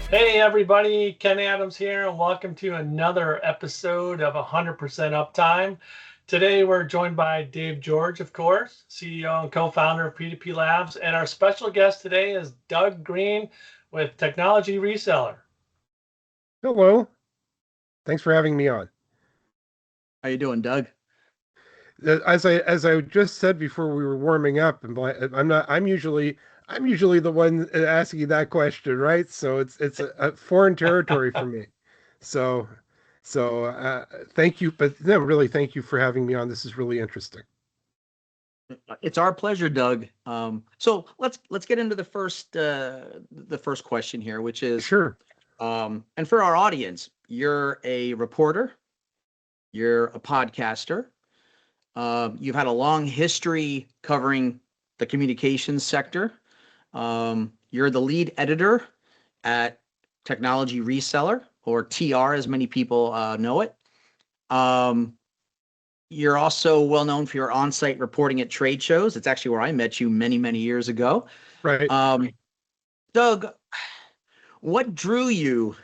Hey everybody, Ken Adams here, and welcome to another episode of 100% Uptime. Today we're joined by Dave George, of course, CEO and co-founder of P2P Labs, and our special guest today is Doug Green with Technology Reseller. Hello. Thanks for having me on. How you doing, Doug? As I just said before we were warming up, and I'm usually the one asking that question, right? So it's a foreign territory for me. So so thank you, but no, really thank you for having me on. This is really interesting. It's our pleasure, Doug. So let's get into the first question here, which is, Sure. and for our audience, you're a reporter, you're a podcaster, you've had a long history covering the communications sector. You're the lead editor at Technology Reseller, or TR, as many people know it. You're also well known for your on-site reporting at trade shows. It's actually where I met you many, many years ago. Right. Doug, what drew you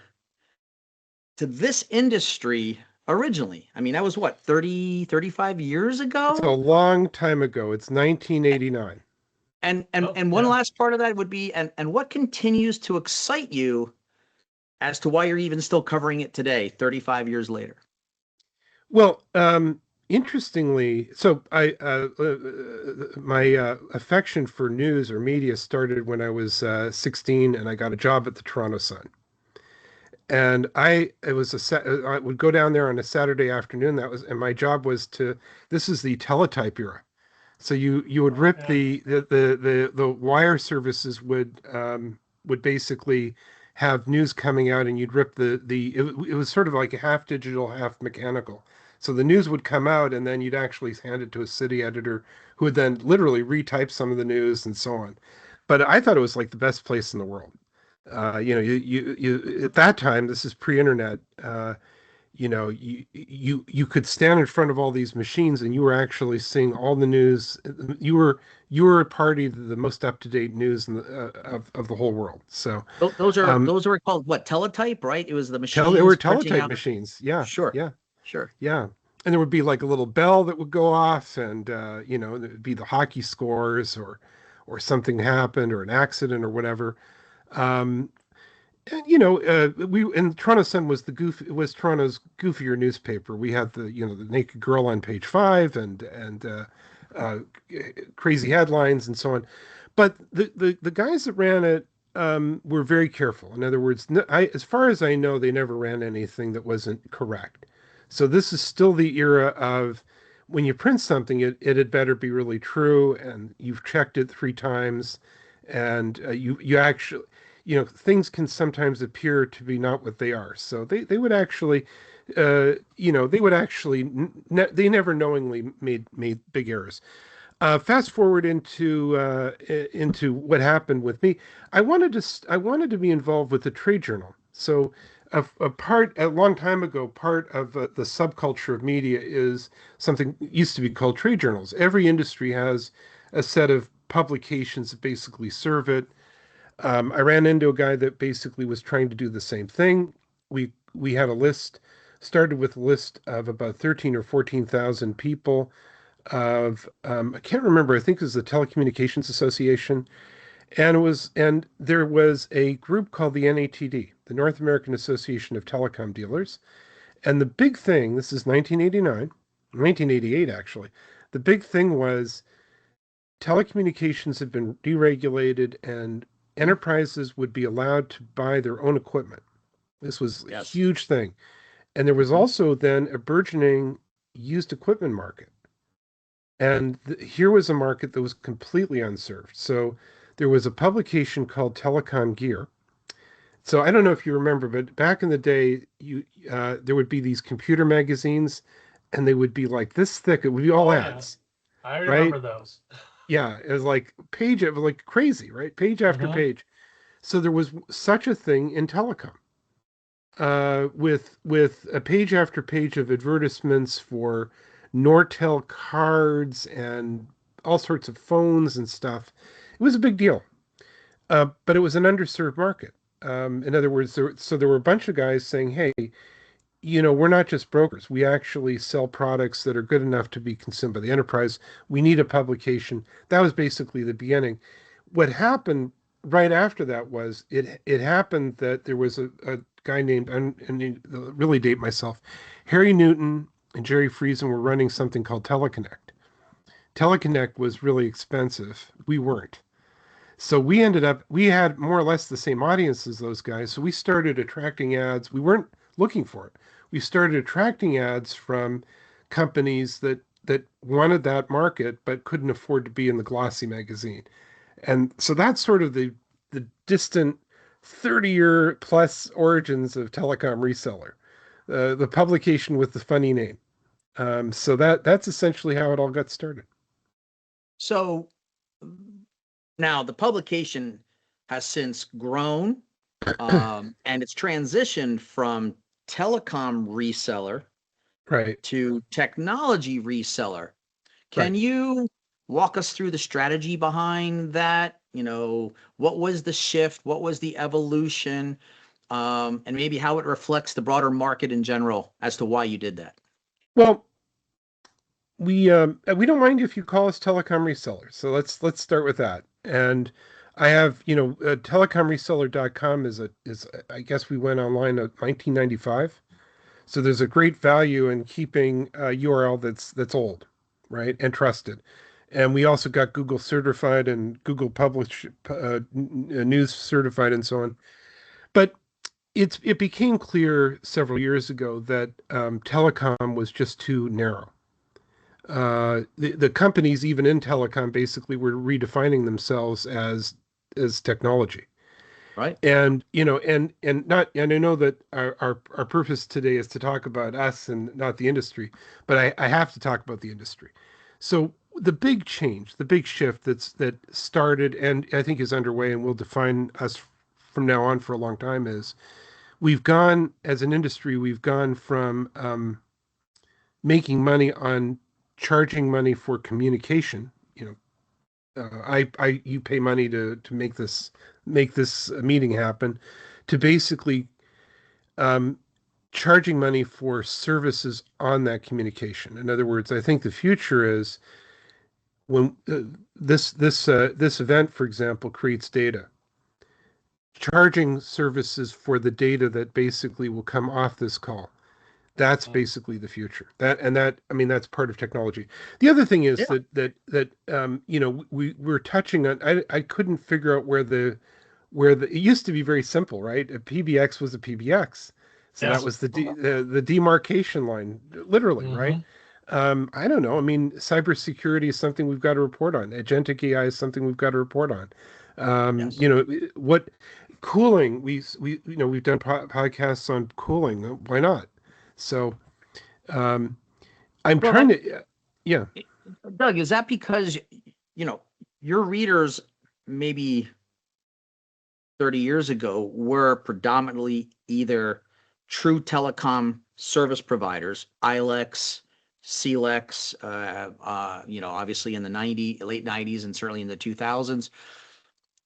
to this industry originally? I mean, that was what, 35 years It's a ago? long time ago. It's 1989. And one Yeah. last part of that would be, and what continues to excite you as to why you're even still covering it today, 35 years later? Well, interestingly, so my affection for news or media started when I was 16, and I got a job at the Toronto Sun. And I would go down there on a Saturday afternoon. And my job was this is the teletype era. So you would rip Yeah. the wire services would basically have news coming out, and you'd rip it was sort of like a half digital, half mechanical. So the news would come out, and then you'd actually hand it to a city editor who would then literally retype some of the news and so on. But I thought it was like the best place in the world. You at that time, this is pre-internet. You could stand in front of all these machines, and you were actually seeing all the news. You were a party to the most up-to-date news of the whole world. So Those are called what, teletype, right? It was the they were machines printing teletype out. machines. Yeah, Sure, yeah, sure. yeah. And there would be like a little bell that would go off, and it would be the hockey scores, or something happened, or an accident, or whatever. Um, and Toronto Sun was Toronto's goofier newspaper. We had the naked girl on page 5, and uh, crazy headlines and so on. But the guys that ran it were very careful. In other words, as far as I know, they never ran anything that wasn't correct. So this is still the era of when you print something, it had better be really true, and you've checked it 3 times, and you actually, things can sometimes appear to be not what they are. So they would actually, they would actually, they never knowingly made big errors. Fast forward into what happened with me. I wanted to be involved with the trade journal. So a long time ago, part of the subculture of media is something used to be called trade journals. Every industry has a set of publications that basically serve it. I ran into a guy that basically was trying to do the same thing. We had a list, started with a list of about 13 or 14,000 people I can't remember. I think it was the Telecommunications Association, and there was a group called the NATD, the North American Association of Telecom Dealers. And the big thing, this is 1989, 1988 actually. The big thing was telecommunications had been deregulated, and enterprises would be allowed to buy their own equipment. This was a Yes. huge thing. And there was Mhm. also then a burgeoning used equipment market. And here was a market that was completely unserved. So there was a publication called Telecom Gear. So I don't know if you remember, but back in the day, there would be these computer magazines, and they would be like this thick. It would be all Oh yeah, ads, I right? remember those. Yeah, it was like page, it was like crazy, right? Page after Hmm. page. So there was such a thing in telecom, with a page after page of advertisements for Nortel cards and all sorts of phones and stuff. It was a big deal, but it was an underserved market. In other words, there were a bunch of guys saying, hey, we're not just brokers. We actually sell products that are good enough to be consumed by the enterprise. We need a publication. That was basically the beginning. What happened right after that was it happened that there was a guy named, and really date myself, Harry Newton and Jerry Friesen were running something called Teleconnect. Teleconnect was really expensive. We weren't. So we had more or less the same audience as those guys. So we started attracting ads. We weren't looking for it. We started attracting ads from companies that wanted that market but couldn't afford to be in the glossy magazine. And so that's sort of the distant 30-year plus origins of Telecom Reseller, the publication with the funny name. So that's essentially how it all got started. So now the publication has since grown, and it's transitioned from Telecom Reseller Right. to Technology Reseller. Can Right. you walk us through the strategy behind that? What was the shift? What was the evolution? And maybe how it reflects the broader market in general as to why you did that. Well, we don't mind if you call us telecom resellers. So let's start with that. And I have, telecomreseller.com is I guess we went online in 1995. So there's a great value in keeping a URL that's old, right, and trusted. And we also got Google certified and Google Publish News certified and so on. But it became clear several years ago that telecom was just too narrow. The companies, even in telecom, basically were redefining themselves as technology. Right. And and I know that our purpose today is to talk about us and not the industry, but I have to talk about the industry. So the big change, the big shift that started and I think is underway and will define us from now on for a long time is we've gone as an industry, we've gone from making money on charging money for communication. You pay money to make this meeting happen, to basically um, charging money for services on that communication. In other words, I think the future is when this event, for example, creates data, charging services for the data that basically will come off this call. That's basically the future. That's part of technology. The other thing is Yeah. that we're touching on. I couldn't figure out it used to be very simple, right? A PBX was a PBX, so that Yes. was the demarcation line, literally, right? I don't know. I mean, cybersecurity is something we've got to report on. Agentic AI is something we've got to report on. Yes. What cooling? We've done podcasts on cooling. Why not? So I'm Well, trying to, yeah, Doug, is that because, your readers maybe 30 years ago were predominantly either true telecom service providers, ILEX, CLEX, obviously in the late 90s and certainly in the 2000s.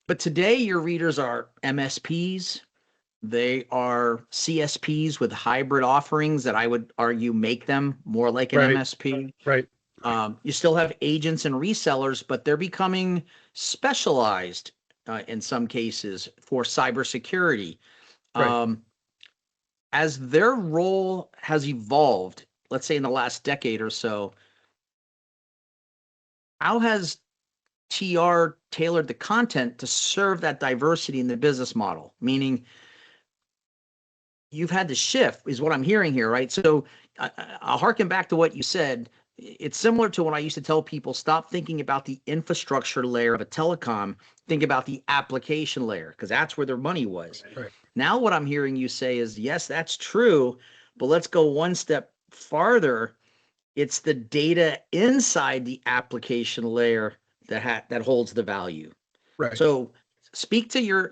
But today your readers are MSPs. They are CSPs with hybrid offerings that I would argue make them more like an right, MSP. right, You still have agents and resellers, but they're becoming specialized in some cases for cybersecurity. right. As their role has evolved, let's say in the last decade or so, how has TR tailored the content to serve that diversity in the business model? Meaning, you've had to shift, is what I'm hearing here, right? So I'll harken back to what you said. It's similar to when I used to tell people, stop thinking about the infrastructure layer of a telecom, think about the application layer, because that's where their money was. Right. Now what I'm hearing you say is, yes, that's true, but let's go one step farther. It's the data inside the application layer that holds the value. Right. So speak to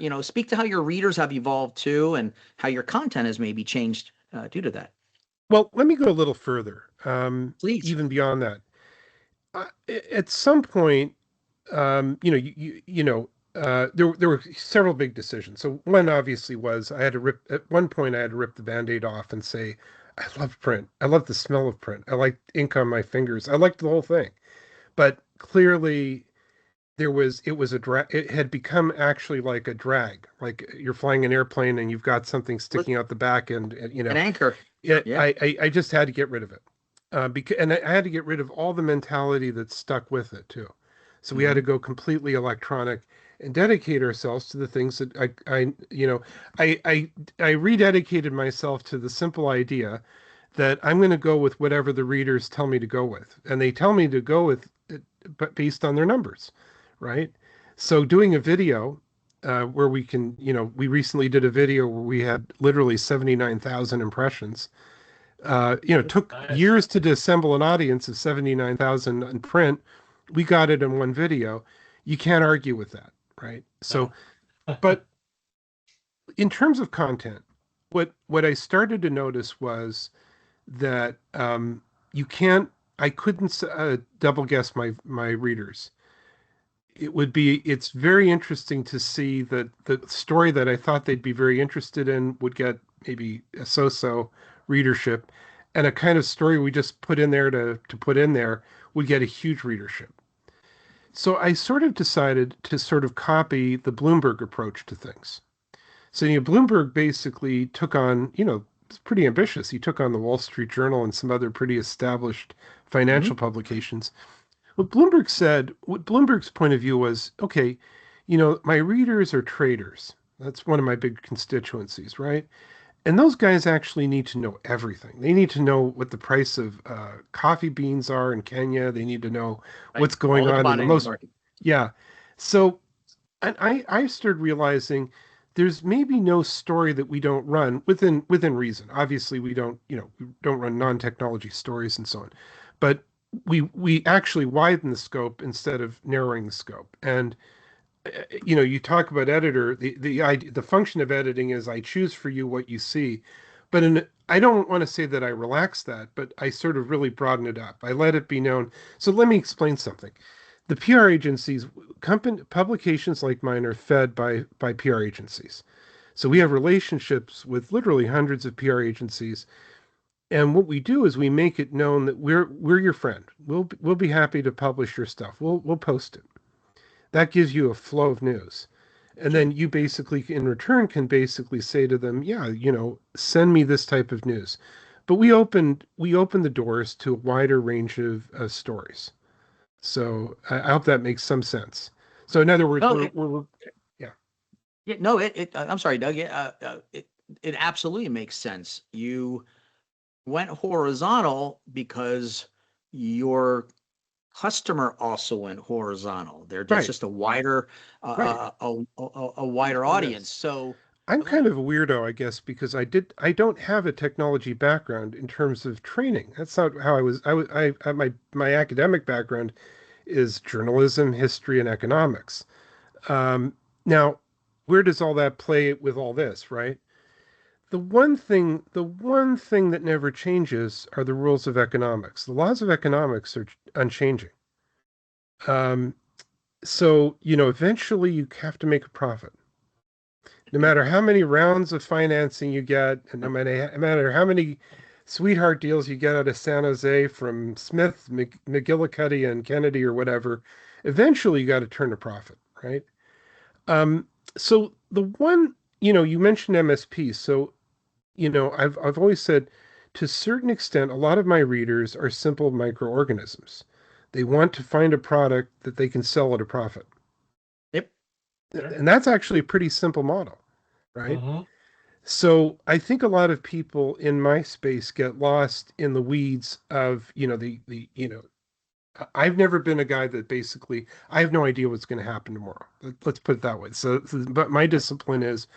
how your readers have evolved too, and how your content has maybe changed due to that. Well, let me go a little further, Please. even beyond that. At some point, there were several big decisions. So one obviously was at one point I had to rip the Band-Aid off and say, I love print. I love the smell of print. I like ink on my fingers. I liked the whole thing. But clearly it was a drag. It had become actually like a drag. Like you're flying an airplane and you've got something sticking out the back end, An anchor. Yeah. I just had to get rid of it. And I had to get rid of all the mentality that stuck with it too. So we had to go completely electronic and dedicate ourselves to the things that I rededicated myself to the simple idea that I'm going to go with whatever the readers tell me to go with, and they tell me to go with it, but based on their numbers, right? So doing a video where we recently did a video where we had literally 79,000 impressions. Took Nice. years to assemble an audience of 79,000 in print. We got it in one video. You can't argue with that, right? So, but in terms of content, what I started to notice was that I couldn't double guess my readers. It's very interesting to see that the story that I thought they'd be very interested in would get maybe a so-so readership, and a kind of story we just put in there to put in there would get a huge readership. So I sort of decided to sort of copy the Bloomberg approach to things. So, Bloomberg basically took on, it's pretty ambitious. He took on the Wall Street Journal and some other pretty established financial publications. What Bloomberg's point of view was, okay, my readers are traders. That's one of my big constituencies, right? And those guys actually need to know everything. They need to know what the price of coffee beans are in Kenya. They need to know what's going on in the most market. Yeah. So I started realizing there's maybe no story that we don't run within reason. Obviously, we don't run non-technology stories and so on, but we actually widen the scope instead of narrowing the scope. And you talk about editor. The function of editing is I choose for you what you see, but I don't want to say that I relax that, but I sort of really broaden it up. I let it be known. So let me explain something. The PR agencies, publications like mine are fed by PR agencies. So we have relationships with literally hundreds of PR agencies. And what we do is we make it known that we're your friend. We'll be happy to publish your stuff. We'll post it. That gives you a flow of news. And then you basically, in return, can basically say to them, yeah, send me this type of news. But we opened the doors to a wider range of stories. So I hope that makes some sense. So in other words, yeah. Yeah, no, I'm sorry, Doug. It absolutely makes sense. You went horizontal because your customer also went horizontal. They're just a wider, a wider audience. So I'm kind of a weirdo, I guess, because I don't have a technology background in terms of training. That's not how my academic background is journalism, history, and economics. Now, where does all that play with all this, right? The one thing that never changes are the rules of economics. The laws of economics are unchanging. So, eventually you have to make a profit. No matter how many rounds of financing you get, and no matter how many sweetheart deals you get out of San Jose from Smith, McGillicuddy, and Kennedy or whatever, eventually you got to turn a profit, right? So the one, you mentioned MSP. So, I've always said, to a certain extent, a lot of my readers are simple microorganisms. They want to find a product that they can sell at a profit. Yep. And that's actually a pretty simple model, right? Mm-hmm. So I think a lot of people in my space get lost in the weeds of, I've never been a guy that basically, I have no idea what's going to happen tomorrow. Let's put it that way. But my discipline is,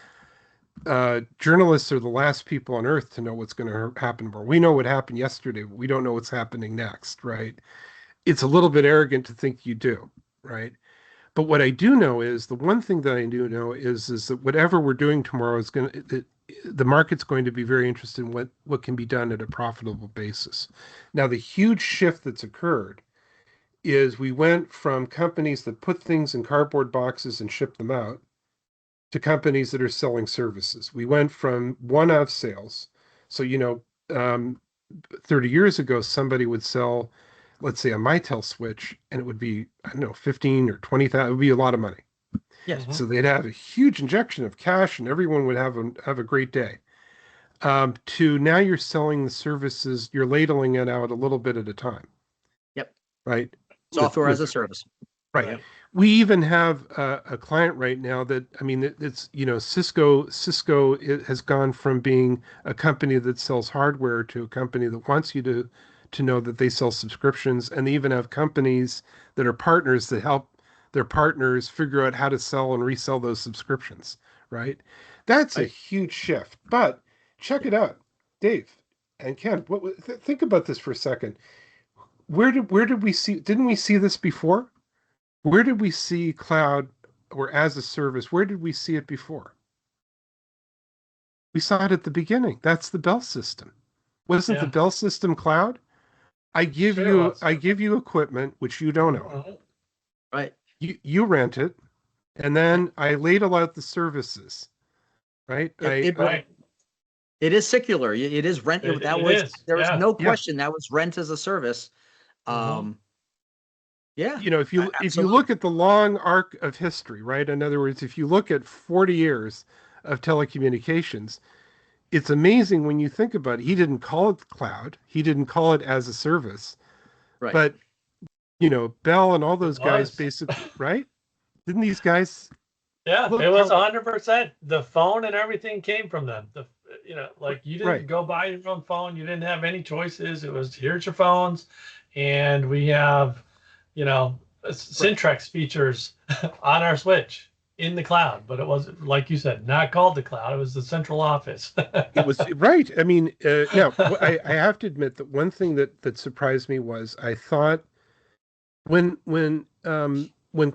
journalists are the last people on earth to know what's going to happen tomorrow. We know what happened yesterday, but we don't know what's happening next, right? It's a little bit arrogant to think you do, right? But what I do know is, the one thing that I do know is that whatever we're doing tomorrow is the market's going to be very interested in what can be done at a profitable basis. Now, the huge shift that's occurred is we went from companies that put things in cardboard boxes and ship them out to companies that are selling services. We went from one-off sales. So, 30 years ago, somebody would sell, let's say, a Mitel switch, and it would be, I don't know, 15 or 20,000. It would be a lot of money. Yes. So they'd have a huge injection of cash, and everyone would have a great day. To now you're selling the services, you're ladling it out a little bit at a time. Yep. Right. Software as a service. Right. Yep. We even have a client right now that, I mean, it's, Cisco has gone from being a company that sells hardware to a company that wants you to know that they sell subscriptions. And they even have companies that are partners that help their partners figure out how to sell and resell those subscriptions. Right. That's a huge shift. But check it out, Dave and Ken, think about this for a second. Where did we see, didn't we see this before? Where did we see cloud or as a service? Where did we see it before? We saw it at the beginning. That's the Bell system. Wasn't the Bell system cloud? I give you equipment which you don't own. Right. You rent it, and then I ladle out the services. Right. It is secular. It is rent. There was no question that was rent as a service. Yeah. If you look at the long arc of history, right? In other words, if you look at 40 years of telecommunications, it's amazing when you think about it. He didn't call it cloud. He didn't call it as a service. Right. But, Bell and all those guys basically, right? Didn't these guys? Yeah, it was 100%. The phone and everything came from them. You didn't go buy your own phone. You didn't have any choices. It was, here's your phones. And we have, Syntrex features on our switch in the cloud, but it wasn't, like you said, not called the cloud. It was the central office. It was right. I mean, now I have to admit that one thing that surprised me was I thought when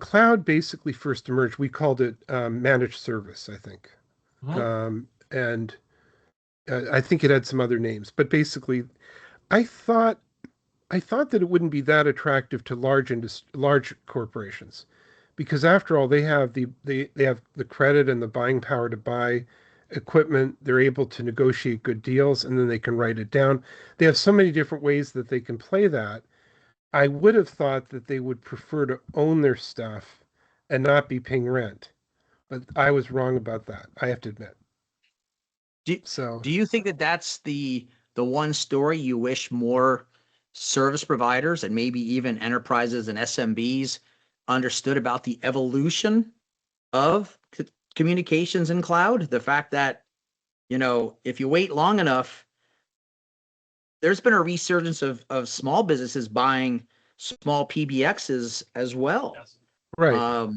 cloud basically first emerged, we called it managed service, I think. And I think it had some other names, but basically I thought that it wouldn't be that attractive to large corporations, because after all, they have the credit and the buying power to buy equipment. They're able to negotiate good deals, and then they can write it down. They have so many different ways that they can play that. I would have thought that they would prefer to own their stuff and not be paying rent, but I was wrong about that, I have to admit. Do you think that that's the one story you wish more service providers and maybe even enterprises and SMBs understood about the evolution of communications in cloud? The fact that, if you wait long enough, there's been a resurgence of small businesses buying small PBXs as well. Yes. Right.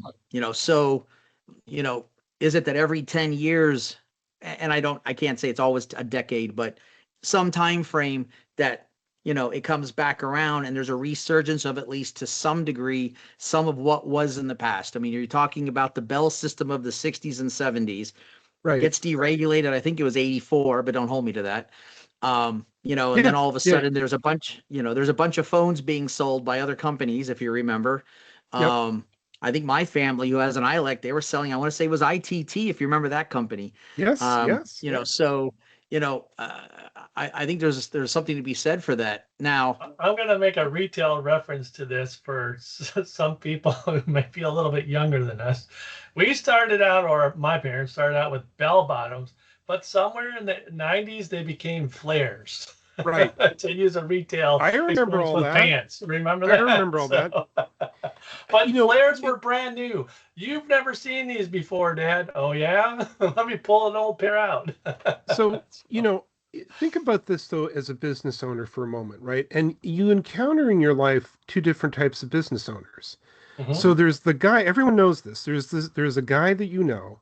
Is it that every 10 years, and I can't say it's always a decade, but some time frame that, it comes back around and there's a resurgence of, at least to some degree, some of what was in the past. I mean, you're talking about the Bell system of the 60s and 70s. Right. Gets deregulated. I think it was 84, but don't hold me to that. And then all of a sudden there's a bunch of phones being sold by other companies, if you remember. I think my family, who has an ILEC, they were selling, I want to say it was ITT, if you remember that company. Yes. I think there's something to be said for that. Now, I'm going to make a retail reference to this for some people who may be a little bit younger than us. We started out, or my parents started out, with bell bottoms, but somewhere in the 90s they became flares. Right. To use a retail. I remember all that. Pants. Remember that? I remember all that. But flares were brand new. You've never seen these before, Dad. Oh yeah? Let me pull an old pair out. So, think about this though as a business owner for a moment, right? And you encounter in your life two different types of business owners. So there's the guy, everyone knows this. There's a guy that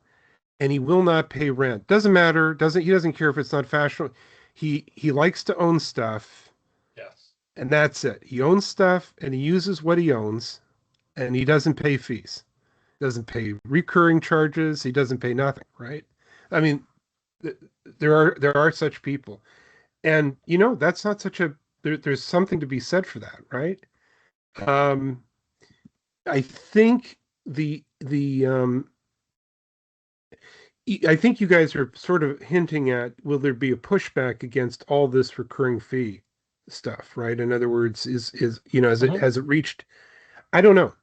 and he will not pay rent. Doesn't matter. He doesn't care if it's not fashionable. He likes to own stuff. Yes. And that's it. He owns stuff and he uses what he owns, and he doesn't pay fees. Doesn't pay recurring charges. He doesn't pay nothing, right? I mean, there are such people. And that's not there's something to be said for that, right? I think I think you guys are sort of hinting at, will there be a pushback against all this recurring fee stuff, right? In other words, is Mhm. has it reached? I don't know.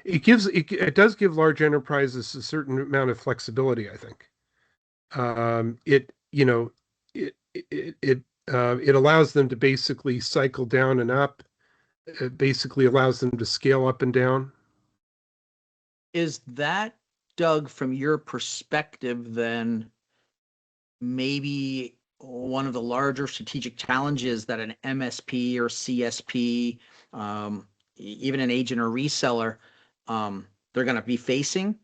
It does give large enterprises a certain amount of flexibility, I think. It you know it allows them to basically cycle down and up. It basically allows them to scale up and down. Is that, Doug, from your perspective, then maybe one of the larger strategic challenges that an MSP or CSP, even an agent or reseller, they're going to be facing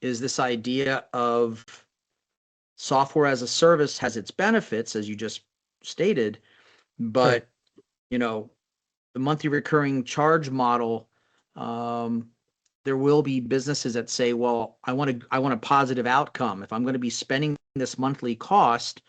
is this idea of software as a service has its benefits, as you just stated, Right. but you know, the monthly recurring charge model, um, there will be businesses that say, well, I want a positive outcome. If I'm going to be spending this monthly cost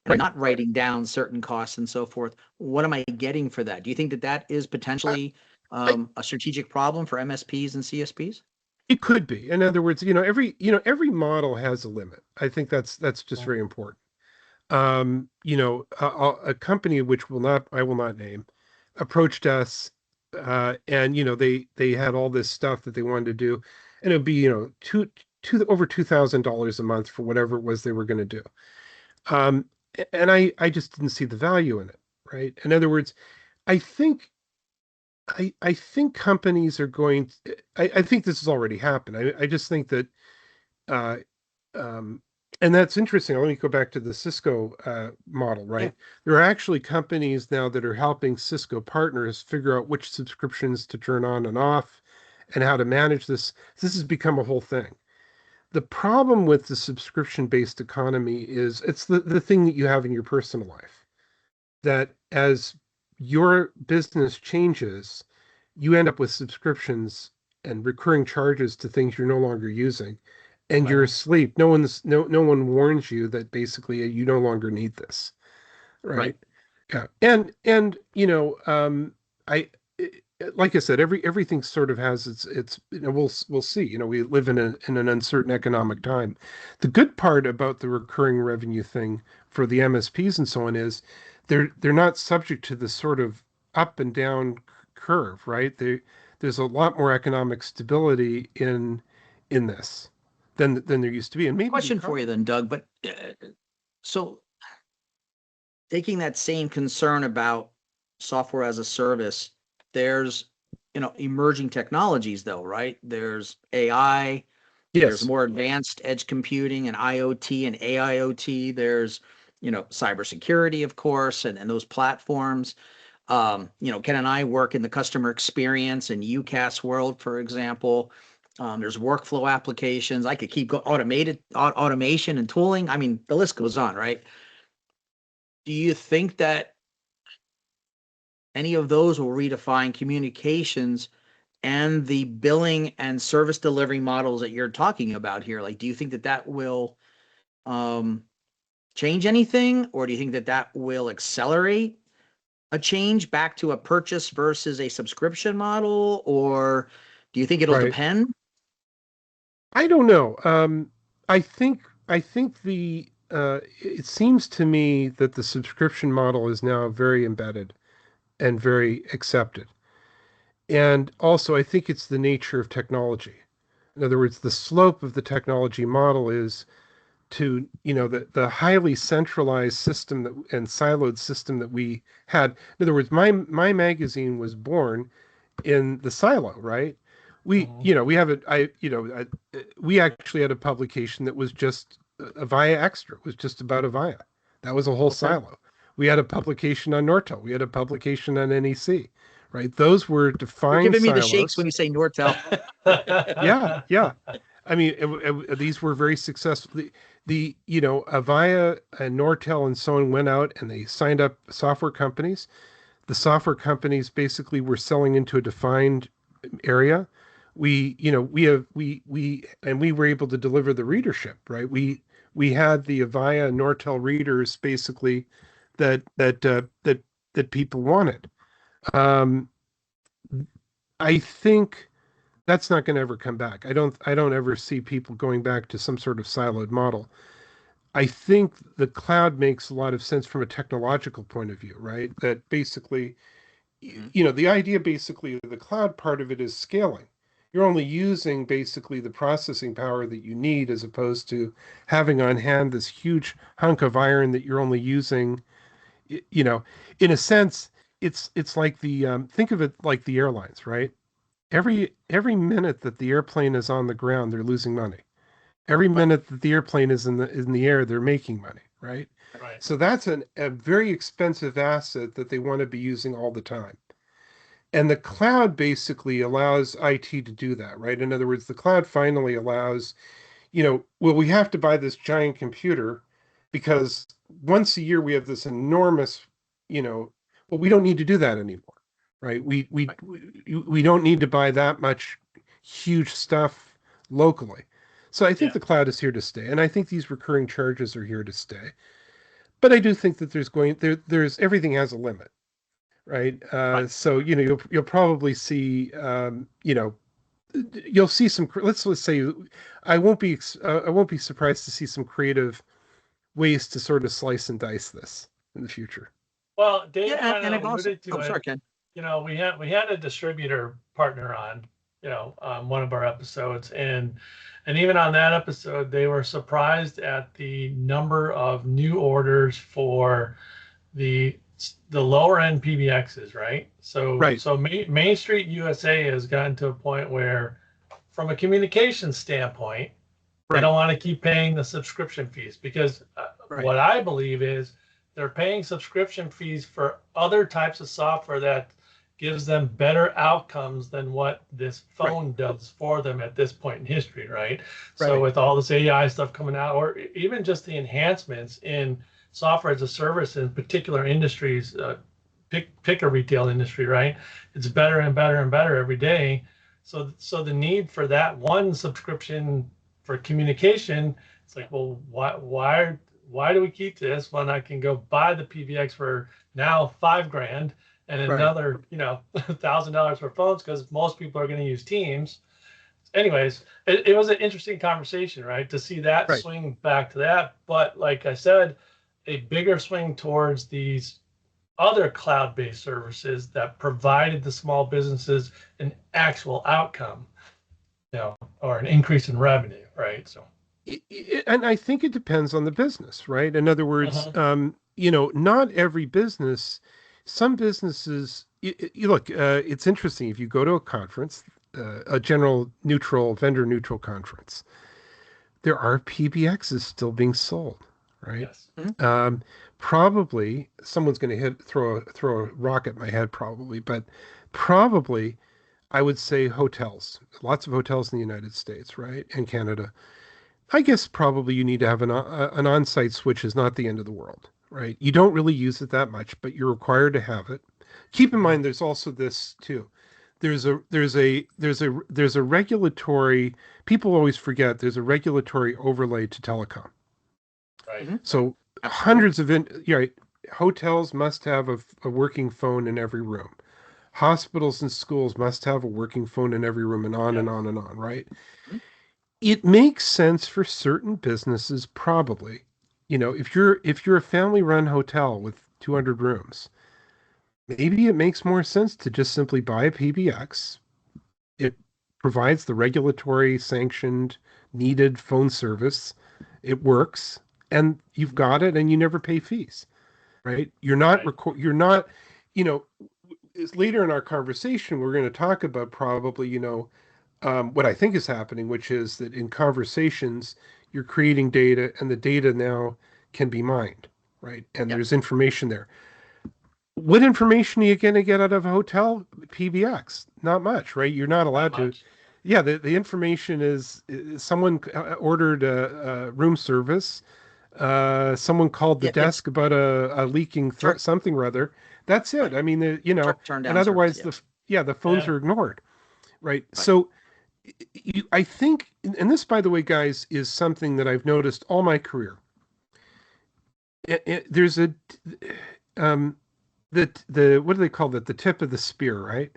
and I'm Right. not writing down certain costs and so forth, what am I getting for that? Do you think that that is I, potentially I, a strategic problem for MSPs and CSPs? it could be. In other words, every model has a limit. I think that's just very important. A company which I will not name, approached us, and they had all this stuff that they wanted to do, and it would be over $2,000 a month for whatever it was they were going to do. Um, and I just didn't see the value in it, right? In other words, I think I think companies are going. I think this has already happened. I just think that uh, um, and that's interesting. Let me go back to the Cisco model, Yeah. right? There are actually companies now that are helping Cisco partners figure out which subscriptions to turn on and off and how to manage this. This has become a whole thing. The problem with the subscription-based economy is it's the thing that you have in your personal life, that as your business changes, you end up with subscriptions and recurring charges to things you're no longer using, and you're Right. asleep. No one warns you that basically you no longer need this, Right. right? Yeah. And I like I said, everything sort of has its we'll see. We live in an uncertain economic time. The good part about the recurring revenue thing for the MSPs and so on is they're not subject to the sort of up and down curve, right? There's a lot more economic stability in this than there used to be, and maybe the Question for you economy. then, Doug, but so taking that same concern about software as a service, there's, emerging technologies though, right? There's AI, there's Yes. more advanced edge computing and IoT and AIoT. There's, cybersecurity, of course, and those platforms. Ken and I work in the customer experience and UCAS world, for example. There's workflow applications. I could keep going, automation and tooling. I mean, the list goes on, right? Do you think that any of those will redefine communications and the billing and service delivery models that you're talking about here? Like, do you think that that will um, change anything, or do you think that that will accelerate a change back to a purchase versus a subscription model, or do you think it'll Right. depend? I don't know. I think it seems to me that the subscription model is now very embedded and very accepted. And also, I think it's the nature of technology. In other words, the slope of the technology model is to, the highly centralized system and siloed system that we had. In other words, my magazine was born in the silo, right? Mhm. We have we actually had a publication that was just a Avaya Extra. It was just about Avaya. That was a whole Okay. silo. We had a publication on Nortel. We had a publication on NEC, right? Those were You're defined giving me the shakes silos. when you say Nortel. Yeah, yeah. I mean, these were very successful. Avaya and Nortel and so on went out and they signed up software companies. The software companies basically were selling into a defined area. We were able to deliver the readership, right? We had the Avaya and Nortel readers basically that people wanted. Um, I think that's not going to ever come back. I don't ever see people going back to some sort of siloed model. I think the cloud makes a lot of sense from a technological point of view, right? That basically, the idea basically of the cloud part of it is scaling. You're only using basically the processing power that you need as opposed to having on hand this huge hunk of iron that you're only using, you know, in a sense, it's like think of it like the airlines, right? Every minute that the airplane is on the ground, they're losing money. Every minute that the airplane is in the air, they're making money, right? Right. So that's a very expensive asset that they want to be using all the time. And the cloud basically allows IT to do that, right? In other words, the cloud finally allows, well, we have to buy this giant computer because once a year we have this enormous, well, we don't need to do that anymore, right? We don't need to buy that much huge stuff locally. So I think Yeah. the cloud is here to stay, and I think these recurring charges are here to stay. But I do think that there's everything has a limit, right? Right. So you'll probably see you'll see some. Let's say I won't be surprised to see some creative ways to sort of slice and dice this in the future. Well, Dave Yeah, kind and of I've also. alluded to Oh, it. sorry, Ken. We had a distributor partner on, one of our episodes, and even on that episode, they were surprised at the number of new orders for the lower end PBXs, right? Right. So Main Street USA has gotten to a point where, from a communication standpoint, they Right. don't want to keep paying the subscription fees because Right. what I believe is they're paying subscription fees for other types of software that gives them better outcomes than what this Right. phone does for them at this point in history, right? So Right. with all this AI stuff coming out, or even just the enhancements in software as a service in particular industries, pick a retail industry, right? It's better and better and better every day. So the need for that one subscription for communication, it's like, well, why do we keep this when I can go buy the PBX for now $5,000 and Right. another, $1,000 for phones because most people are going to use Teams. Anyways, it was an interesting conversation, right? To see that Right. swing back to that. But like I said, a bigger swing towards these other cloud-based services that provided the small businesses an actual outcome, or an increase in revenue, right? So, And I think it depends on the business, right? In other words, not every business, some businesses, you look, it's interesting. If you go to a conference, a vendor neutral conference, there are PBXs still being sold, right? yes. Probably someone's going to throw a rock at my head, probably, but probably I would say hotels, lots of hotels in the United States, right? And Canada. I guess probably you need to have an on-site switch is not the end of the world, right? You don't really use it that much, but you're required to have it. Keep in mind, there's also this too. There's a regulatory. People always forget there's a regulatory overlay to telecom. Right. So hundreds of hotels must have a working phone in every room. Hospitals and schools must have a working phone in every room, and on and on and on, right? It makes sense for certain businesses, probably. If you're a family-run hotel with 200 rooms, maybe it makes more sense to just simply buy a PBX. It provides the regulatory sanctioned needed phone service. It works, and you've got it, and you never pay fees, right? You're not you're not, later in our conversation, we're going to talk about probably, what I think is happening, which is that in conversations, you're creating data and the data now can be mined, right? And there's information there. What information are you going to get out of a hotel PBX? Not much, right? You're not allowed to. Yeah, the information is someone ordered a room service. Someone called the desk about a leaking something or other. That's it. I mean, Turn down and otherwise service, the phones are ignored, right? Right. So I think, and this, by the way, guys, is something that I've noticed all my career. There's the what do they call that? The tip of the spear, right?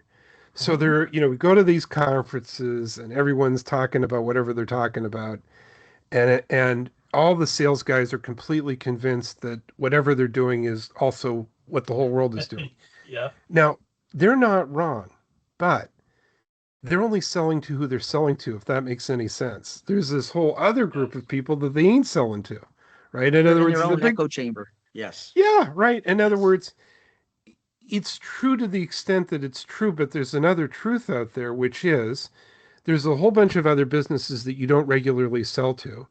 So they're, we go to these conferences and everyone's talking about whatever they're talking about, and all the sales guys are completely convinced that whatever they're doing is also what the whole world is doing. Yeah. Now, they're not wrong, but they're only selling to who they're selling to, if that makes any sense. There's this whole other group of people that they ain't selling to, right? In They're other in words, their the own big, echo chamber. Yes. yeah, right. In other words, it's true to the extent that it's true, but there's another truth out there, which is there's a whole bunch of other businesses that you don't regularly sell to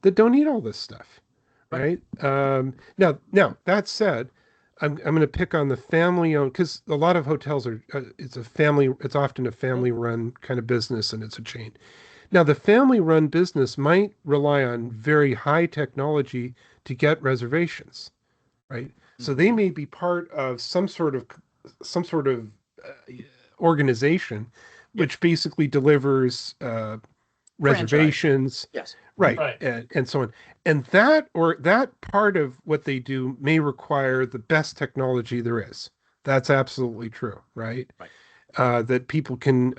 that don't need all this stuff, Right. right? Now that said, I'm going to pick on the family owned, because a lot of hotels are it's often a family run kind of business, and it's a chain. Now, the family run business might rely on very high technology to get reservations, right? So they may be part of some sort of uh, organization, Yep. which basically delivers Franchise. reservations, Yes. right, Right. and so on. And that part of what they do may require the best technology there is. That's absolutely true, right? Right. That people can,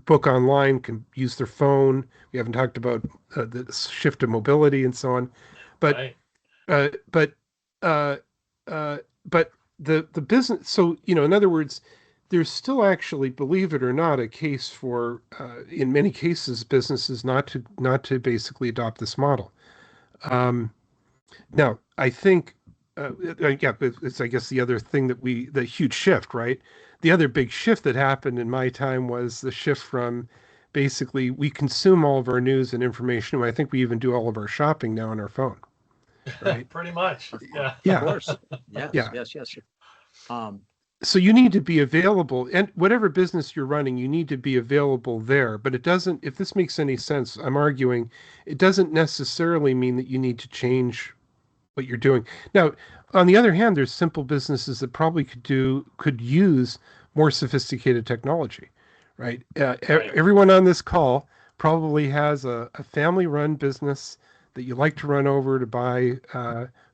book online, can use their phone. We haven't talked about the shift to mobility and so on, but Right. but uh, uh, but the business. So in other words, there's still actually, believe it or not, a case for in many cases businesses not to basically adopt this model. Um, Now, I think, yeah, it's, I guess, the other thing the huge shift, right? The other big shift that happened in my time was the shift from basically we consume all of our news and information. I think we even do all of our shopping now on our phone, right? Pretty much. Yeah. Of Yeah, course. Yes. yeah. Yes. Um, So you need to be available, and whatever business you're running, you need to be available there. But it doesn't, if this makes any sense, I'm arguing it doesn't necessarily mean that you need to change what you're doing. Now, on the other hand, there's simple businesses that probably could use more sophisticated technology, right? Right. Everyone on this call probably has a family-run business that you like to run over to buy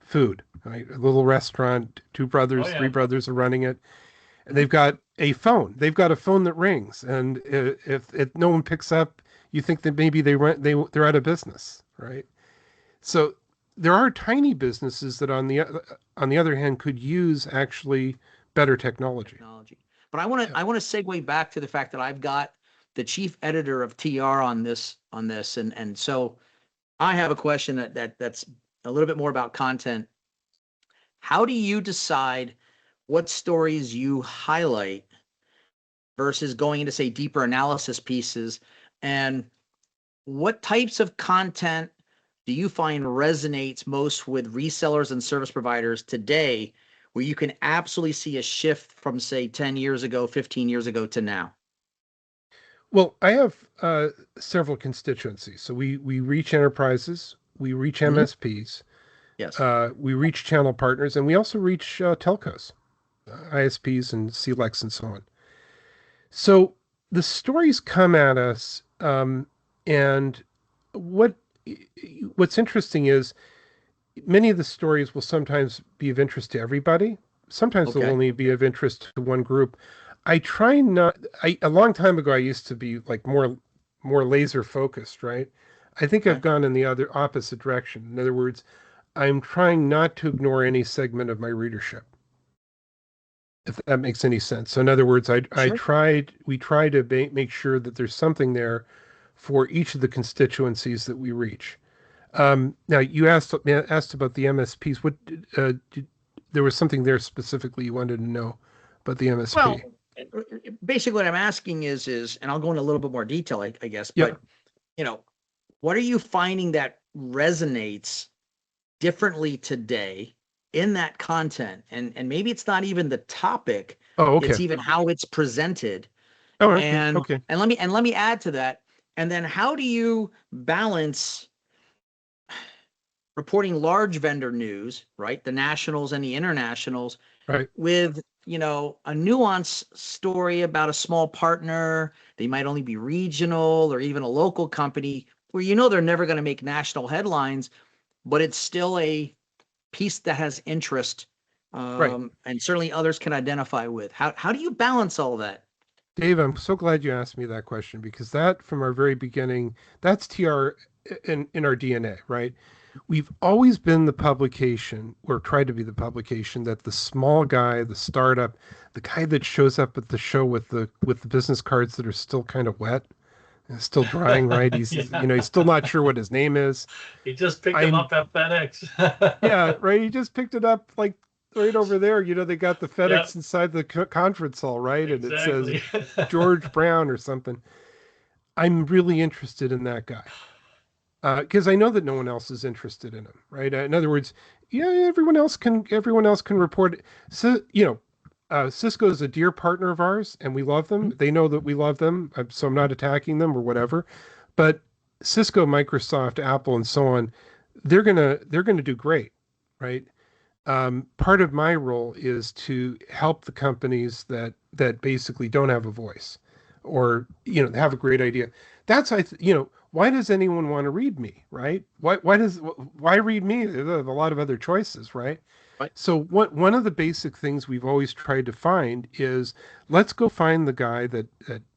food, right? A little restaurant, two Oh brothers, three yeah. brothers are running it, and they've got a phone. They've got a phone that rings, and if no one picks up, you think that maybe they're out of business, right? So there are tiny businesses that on the other hand could use actually better technology. technology. But I want to segue back to the fact that I've got the chief editor of TR on this, and so I have a question that's a little bit more about content. How do you decide what stories you highlight versus going into, say, deeper analysis pieces? And what types of content do you find resonates most with resellers and service providers today, where you can absolutely see a shift from, say, 10 years ago, 15 years ago to now? Well, I have several constituencies. So we reach enterprises, we reach Mhm. MSPs, Yes. we reach channel partners, and we also reach telcos, ISPs, and CLECs, and so on. So the stories come at us, and what what's interesting is many of the stories will sometimes be of interest to everybody. Sometimes they'll Okay. only be of interest to one group. I try not. A long time ago, I used to be like more laser focused, right? I think I've Okay. gone in the other opposite direction. In other words, I'm trying not to ignore any segment of my readership, if that makes any sense. So in other words, Sure. we try to make sure that there's something there for each of the constituencies that we reach. Now you asked about the MSPs. There was something there specifically you wanted to know about the Well, MSP? basically what I'm asking is, and I'll go into a little bit more detail, I guess, Yeah. but you know, what are you finding that resonates differently today in that content? And maybe it's not even the topic, Oh, it's okay. even how it's presented. Oh, okay. And Okay. let me add to that. And then how do you balance reporting large vendor news, right? The nationals and the internationals, Right. with, a nuance story about a small partner. They might only be regional or even a local company where they're never going to make national headlines, but it's still a piece that has interest Right. and certainly others can identify with. How do you balance all that? Dave, I'm so glad you asked me that question because that from our very beginning, that's TR in our DNA, right? We've always been the publication, or tried to be the publication that the small guy, the startup, the guy that shows up at the show with the business cards that are still kind of wet, and still drying, right? He's Yeah. he's still not sure what his name is. He just picked him I'm up at FedEx. Yeah, right. He just picked it up like right over there. They got the Yep, FedEx inside the conference hall, right? And it says exactly. George Brown or something. I'm really interested in that guy because I know that no one else is interested in him, right? In other words, yeah, everyone else can report it. So Cisco is a dear partner of ours, and we love them. They know that we love them, so I'm not attacking them or whatever. But Cisco, Microsoft, Apple, and so on, they're gonna do great, right? Part of my role is to help the companies that basically don't have a voice, or have a great idea. That's why does anyone want to read me, right? Why read me? There's a lot of other choices, right? Right. So one of the basic things we've always tried to find is let's go find the guy that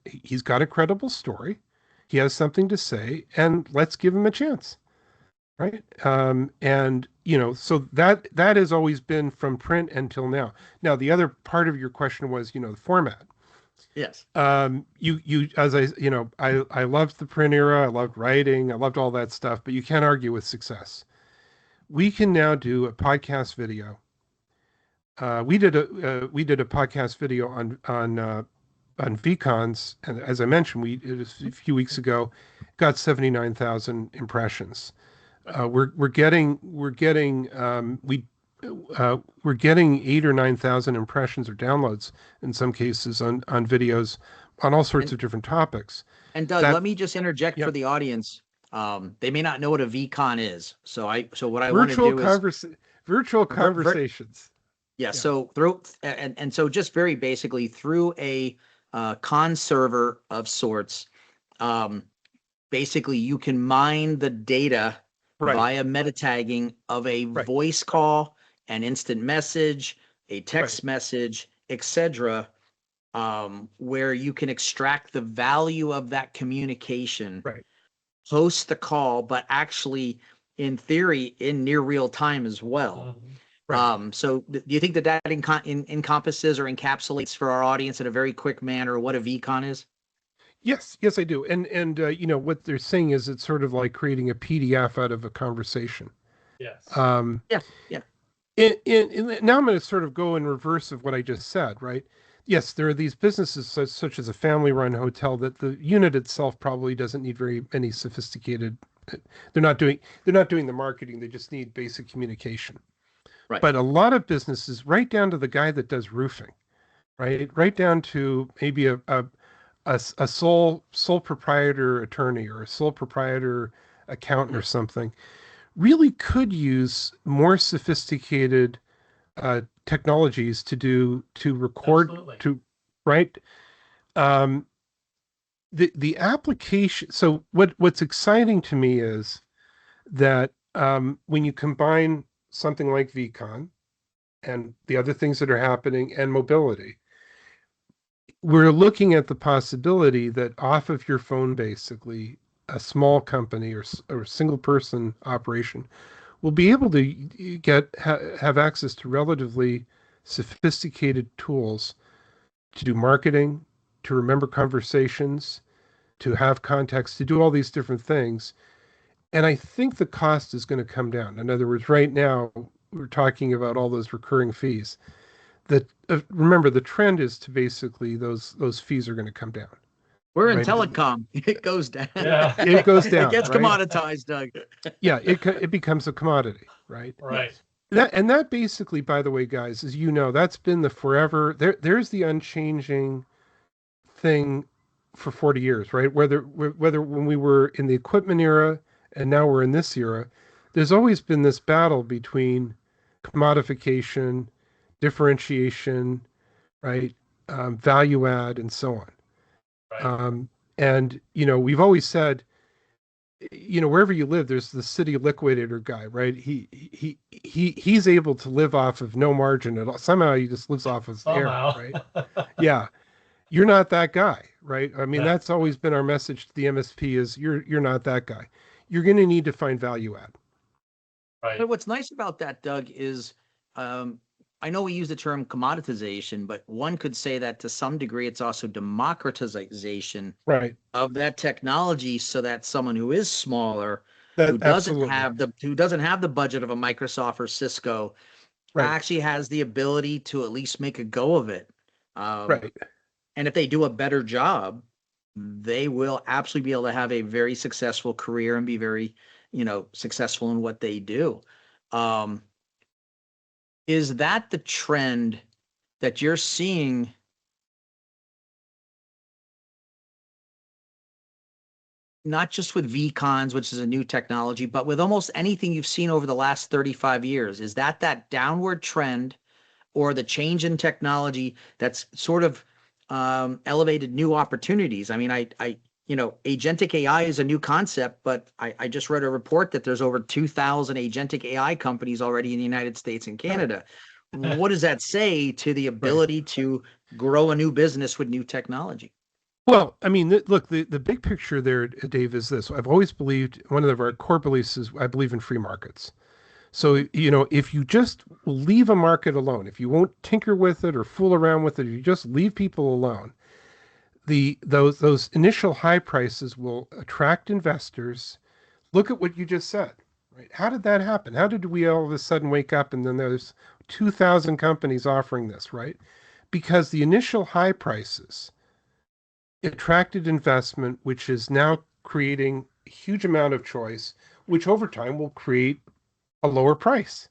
he's got a credible story, he has something to say, and let's give him a chance. Right. And so that has always been from print until now. Now, the other part of your question was, the format. Yes. As I loved the print era. I loved writing. I loved all that stuff, but you can't argue with success. We can now do a podcast video. We did a podcast video on VCons, and as I mentioned, we did a few weeks ago, got 79,000 impressions. We're getting we're getting 8 or 9,000 impressions or downloads in some cases on videos on all sorts And, of different topics. and Doug, That let me just interject for Yep. the audience. They may not know what a VCon is. So what I want to virtual do is virtual ver- ver- conversations. yeah. Yeah. So and so just very basically through a con server of sorts, um, basically you can mine the data Right. via meta tagging of a Right. voice call, an instant message, a text message, etc., where you can extract the value of that communication, Right. post the call, but actually, in theory, in near real time as well. Mhm. Right. So do you think that encompasses or encapsulates for our audience in a very quick manner what a VCon is? Yes, I do. And what they're saying is it's sort of like creating a PDF out of a conversation. Yes. Yeah, yeah. Now I'm going to sort of go in reverse of what I just said, right? Yes, there are these businesses such as a family-run hotel that the unit itself probably doesn't need very many sophisticated. They're not doing the marketing. They just need basic communication. Right. But a lot of businesses, right down to the guy that does roofing, right down to maybe a sole proprietor attorney or a sole proprietor accountant or something, really could use more sophisticated technologies to record Absolutely. right. um, the application. So what's exciting to me is that when you combine something like VCon and the other things that are happening and mobility, we're looking at the possibility that off of your phone, basically, a small company or single person operation will be able to have access to relatively sophisticated tools to do marketing, to remember conversations, to have context, to do all these different things. And I think the cost is going to come down. In other words, right now we're talking about all those recurring fees. That remember, the trend is to basically those fees are going to come down. We're in Right. telecom. It goes down. Yeah. It goes It down, gets right? commoditized, Doug. Yeah, it becomes a commodity, right? Right. That basically, by the way, guys, as you know, that's been the forever. There's the unchanging thing for 40 years, right? Whether when we were in the equipment era and now we're in this era, there's always been this battle between commodification, differentiation, right? Value add, and so on. Right. And we've always said wherever you live, there's the city liquidator guy, right? He's able to live off of no margin at all. Somehow he just lives off his air, Somehow. right? Yeah. You're not that guy, right? I mean, Yeah. that's always been our message to the MSP is you're not that guy. You're going to need to find value add. Right. But what's nice about that, Doug, is I know we use the term commoditization, but one could say that to some degree it's also democratization Right. of that technology, so that someone who is smaller, who That doesn't absolutely. have the budget of a Microsoft or Cisco, Right. actually has the ability to at least make a go of it. Right. And if they do a better job, they will absolutely be able to have a very successful career and be very, successful in what they do. Is that the trend that you're seeing? Not just with VCons, which is a new technology, but with almost anything you've seen over the last 35 years? Is that downward trend or the change in technology that's sort of elevated new opportunities? I mean, agentic AI is a new concept, but I just read a report that there's over 2,000 agentic AI companies already in the United States and Canada. What does that say to the ability to grow a new business with new technology? Well, I mean, look, the big picture there, Dave, is this. I've always believed one of our core beliefs is I believe in free markets. So, if you just leave a market alone, if you won't tinker with it or fool around with it, if you just leave people alone, those initial high prices will attract investors. Look at what you just said, right? How did that happen? How did we all of a sudden wake up and then there's 2,000 companies offering this, right? Because the initial high prices attracted investment, which is now creating a huge amount of choice, which over time will create a lower price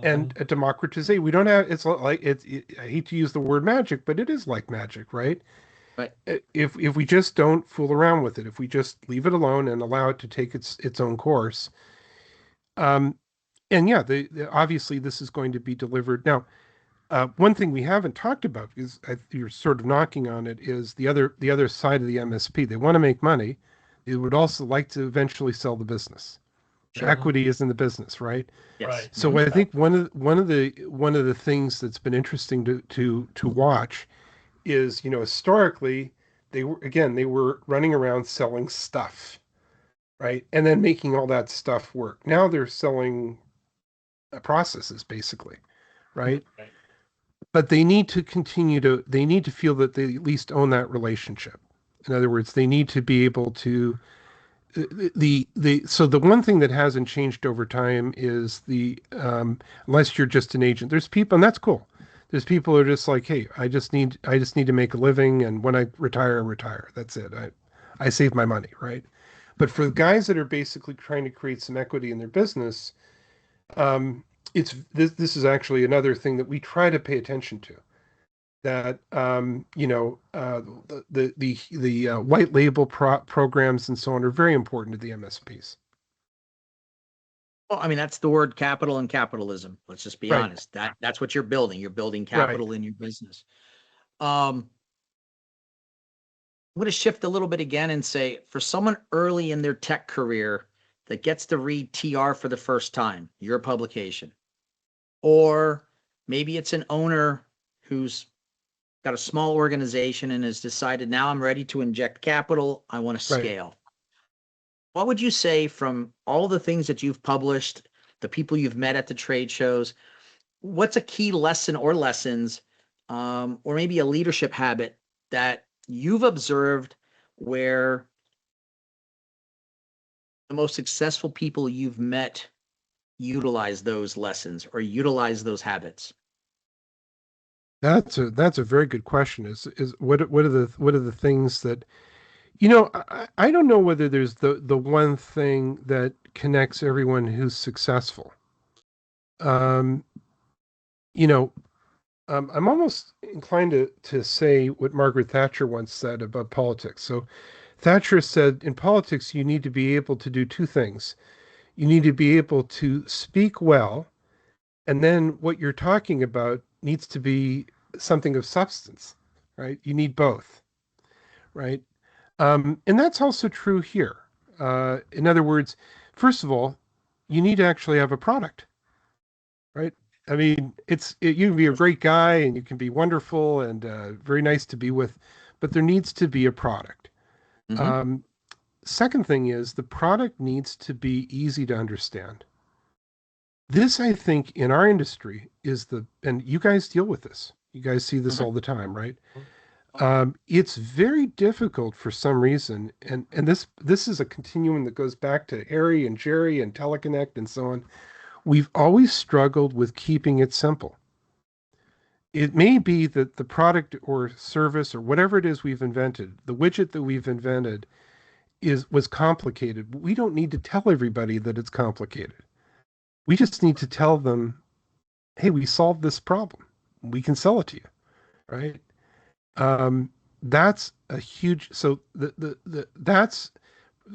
and a democratization. We don't have, I hate to use the word magic, but it is like magic, right? Right. If we just don't fool around with it, if we just leave it alone and allow it to take its own course, and yeah, obviously this is going to be delivered. Now, one thing we haven't talked about, because you're sort of knocking on it, is the other side of the MSP. They want to make money. They would also like to eventually sell the business. Sure. Equity is in the business, right? Yes. Right. So I think one of the things that's been interesting to watch is, historically they were running around selling stuff, right? And then making all that stuff work. Now they're selling processes basically, right? Right. But they need to feel that they at least own that relationship. In other words, they need to be able to so the one thing that hasn't changed over time is unless you're just an agent, there's people, and that's cool. There's people who are just like, hey, I just need to make a living, and when I retire. That's it. I save my money, right? But for the guys that are basically trying to create some equity in their business, this is actually another thing that we try to pay attention to. That the white label programs and so on are very important to the MSPs. Well, I mean, that's the word capital and capitalism. Let's just be Right. honest. That's what you're building. You're building capital in your business. I'm going to shift a little bit again and say, for someone early in their tech career that gets to read TR for the first time, your publication, or maybe it's an owner who's got a small organization and has decided, now I'm ready to inject capital, I want to Right. scale. What would you say, from all the things that you've published, the people you've met at the trade shows, what's a key lesson or lessons, or maybe a leadership habit that you've observed where the most successful people you've met utilize those lessons or utilize those habits? That's a very good question. Is what are the things that, I don't know whether there's the one thing that connects everyone who's successful. I'm almost inclined to say what Margaret Thatcher once said about politics. So Thatcher said, in politics, you need to be able to do two things. You need to be able to speak well, and then what you're talking about needs to be something of substance, right? You need both, right? And that's also true here. In other words, first of all, you need to actually have a product, right? I mean, you can be a great guy and you can be wonderful and very nice to be with, but there needs to be a product. Mhm. Second thing is the product needs to be easy to understand. This, I think, in our industry and you guys deal with this. You guys see this Mhm. all the time, right? It's very difficult for some reason, and this is a continuum that goes back to Harry and Jerry and Teleconnect and so on. We've always struggled with keeping it simple. It may be that the product or service or whatever it is we've invented, the widget that we've invented was complicated. We don't need to tell everybody that it's complicated. We just need to tell them, hey, we solved this problem. We can sell it to you, right? That's a huge, so that's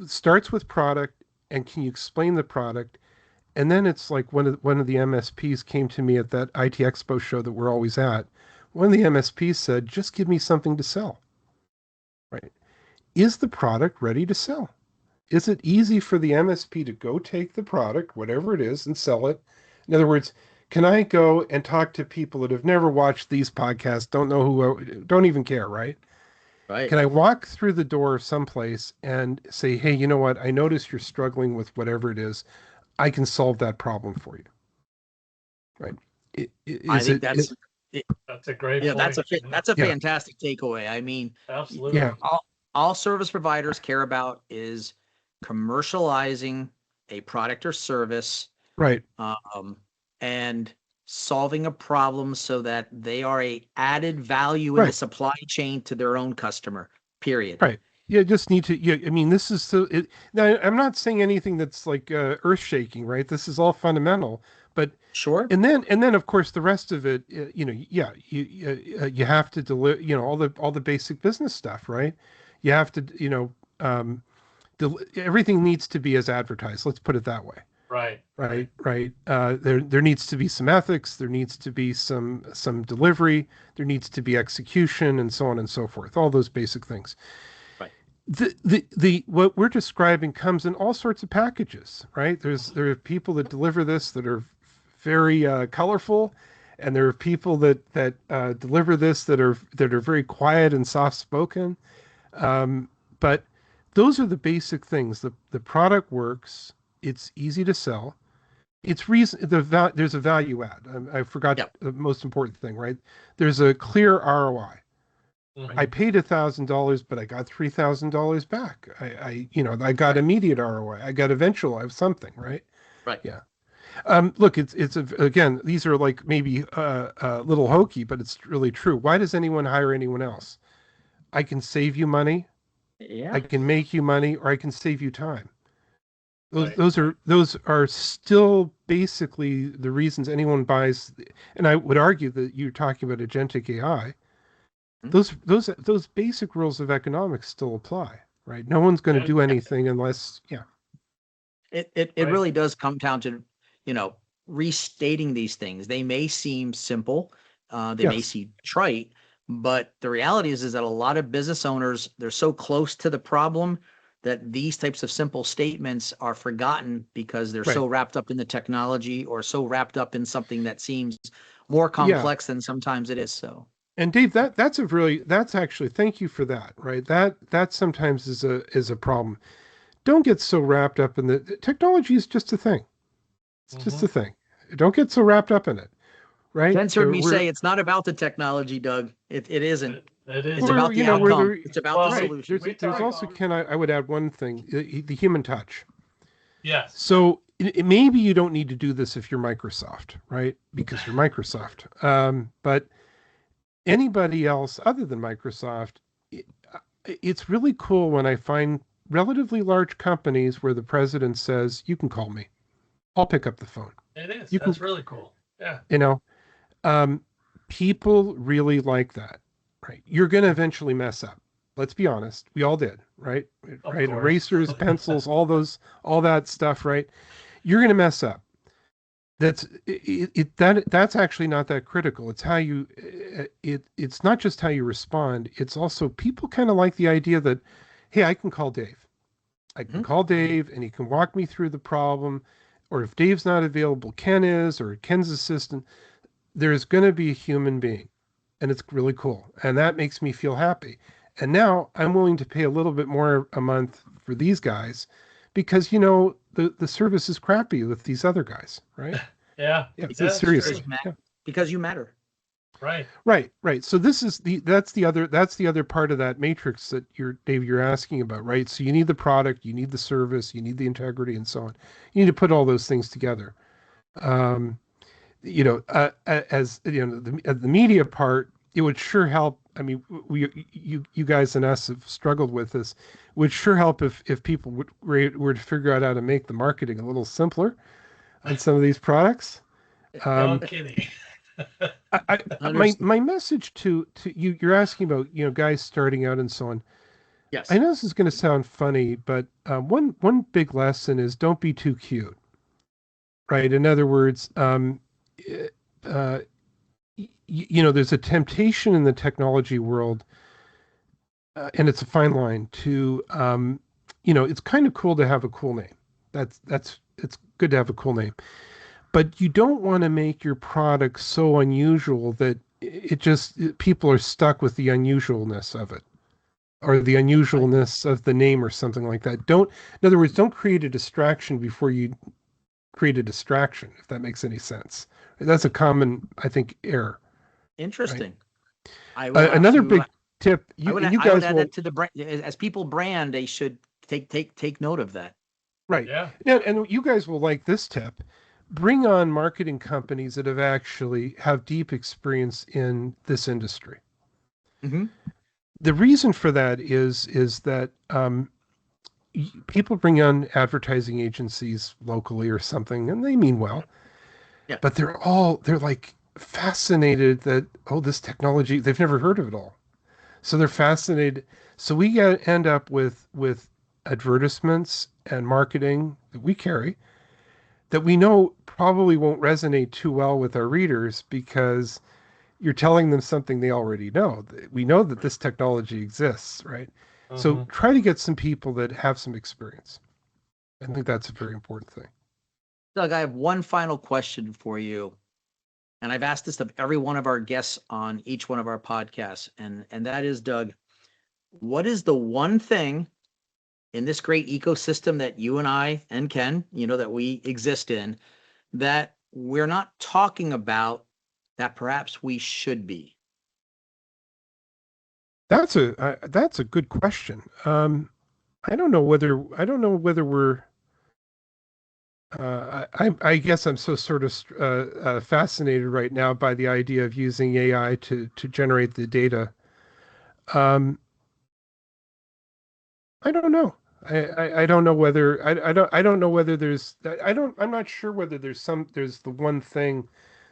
starts with product, and can you explain the product? And then it's like one of the MSPs came to me at that IT Expo show that we're always at. One of the MSPs said, just give me something to sell, right? Is the product ready to sell? Is it easy for the MSP to go take the product, whatever it is, and sell it? In other words, can I go and talk to people that have never watched these podcasts, don't know don't even care, right? Right. Can I walk through the door someplace and say, hey, you know what? I notice you're struggling with whatever it is. I can solve that problem for you, right? I Is think it, that's it, That's a great yeah, point. that's a yeah, fantastic takeaway. I mean, Absolutely. yeah, all service providers care about is commercializing a product or service, right, um, and solving a problem so that they are a added value in the right, supply chain to their own customer. Period. right. Yeah, just need to, yeah, I mean, this is now I'm not saying anything that's like earth shaking, right? This is all fundamental, but Sure. and then of course the rest of it, yeah, you have to deliver, all the basic business stuff, right? You have to, everything needs to be as advertised. Let's put it that way. Right. Right. There needs to be some ethics. There needs to be some delivery. There needs to be execution, and so on and so forth. All those basic things. Right. The what we're describing comes in all sorts of packages, right? There are people that deliver this that are very colorful, and there are people that deliver this that are very quiet and soft spoken. But those are the basic things. The product works. It's easy to sell. It's reason there's a value add. I forgot Yep. the most important thing, right? There's a clear ROI. Mhm. I paid $1,000, but I got $3,000 back. I got immediate ROI. I got eventual of something, right? Right. Yeah. Look, again, these are like maybe a little hokey, but it's really true. Why does anyone hire anyone else? I can save you money. I Yeah. can make you money, or I can save you time. Right. Those are still basically the reasons anyone buys. And I would argue that you're talking about agentic AI. Mhm. Those basic rules of economics still apply, right? No one's going to And do anything unless, yeah, It right. really does come down to, you know, restating these things. They may seem simple, they may yes, seem trite, but the reality is that a lot of business owners, they're so close to the problem that these types of simple statements are forgotten because they're right, so wrapped up in the technology or so wrapped up in something that seems more yeah. complex than sometimes it is. So, And Dave, that's actually, thank you for that, right? That sometimes is a problem. Don't get so wrapped up in the technology is just a thing. It's just Mhm. a thing. Don't get so wrapped up in it, right? Jen's heard me say it's not about the technology, Doug. It isn't. It It's isn't. about the Where outcome. there, It's about the Well, right. solution. we There's talk. also, Ken, I would add one thing, the human touch. Yes. So maybe you don't need to do this if you're Microsoft, right? Because you're Microsoft. But anybody else other than Microsoft, it, it's really cool when I find relatively large companies where the president says, you can call me. I'll pick up the phone. It is. You can, That's really cool. Yeah. you know, um, people really like that, right? You're going to eventually mess up. Let's be honest. We all did, right? Of Right. course. Erasers, pencils, all that stuff, right? You're going to mess up. That's actually not that critical. It's how you, it's not just how you respond. It's also people kind of like the idea that, hey, I can call Dave. I can call Dave and he can walk me through the problem. Or if Dave's not available, Ken is, or Ken's assistant. There's going to be a human being, and it's really cool. And that makes me feel happy. And now I'm willing to pay a little bit more a month for these guys because, the service is crappy with these other guys, right? Yeah. Yeah, That's seriously. true. Yeah. Because you matter. Right. Right. So that's the other part of that matrix that you're asking about, right? So you need the product, you need the service, you need the integrity, and so on. You need to put all those things together. As the media part, it would sure help. I mean, you guys and us have struggled with this. It would sure help if people were to figure out how to make the marketing a little simpler on some of these products. No kidding. My message to you, you're asking about, guys starting out and so on. Yes. I know this is going to sound funny, but one big lesson is don't be too cute, right? In other words, there's a temptation in the technology world, and it's a fine line to, it's kind of cool to have a cool name. It's good to have a cool name. But you don't want to make your product so unusual that people are stuck with the unusualness of it or the unusualness of the name or something like that. In other words, don't create a distraction before you create a distraction, if that makes any sense. That's a common, I think, error. Interesting. Right? Another big tip. I would add that to the brand. As people brand, they should take note of that. Right. Yeah. And you guys will like this tip. Bring on marketing companies that have deep experience in this industry. Mm-hmm. The reason for that is that people bring on advertising agencies locally or something, and they mean well. Yeah. But they're like fascinated that, this technology, they've never heard of it all. So they're fascinated. So we end up with advertisements and marketing that we carry that we know probably won't resonate too well with our readers because you're telling them something they already know. We know that this technology exists, right? Mm-hmm. So try to get some people that have some experience. I think that's a very important thing. Doug, I have one final question for you. And I've asked this of every one of our guests on each one of our podcasts. And that is, Doug, what is the one thing in this great ecosystem that you and I and Ken, that we exist in, that we're not talking about that perhaps we should be? That's a good question. I don't know whether we're. I guess I'm so sort of fascinated right now by the idea of using AI to generate the data. I don't know. I don't know whether I don't know whether there's I'm not sure whether there's the one thing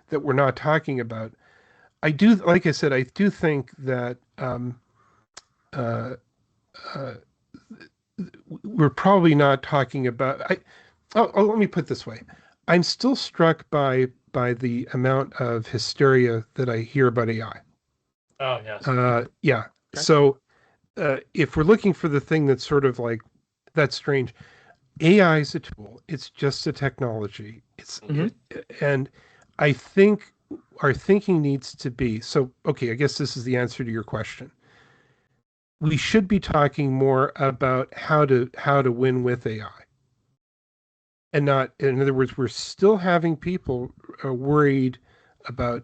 that we're not talking about. I do, like I said, I do think that we're probably not talking about. Let me put it this way: I'm still struck by the amount of hysteria that I hear about AI. Oh yes. Yeah. Okay. So if we're looking for the thing that's sort of like that's strange, AI is a tool. It's just a technology. And I think our thinking needs to be so. Okay, I guess this is the answer to your question. We should be talking more about how to win with AI. And not, in other words, we're still having people worried about,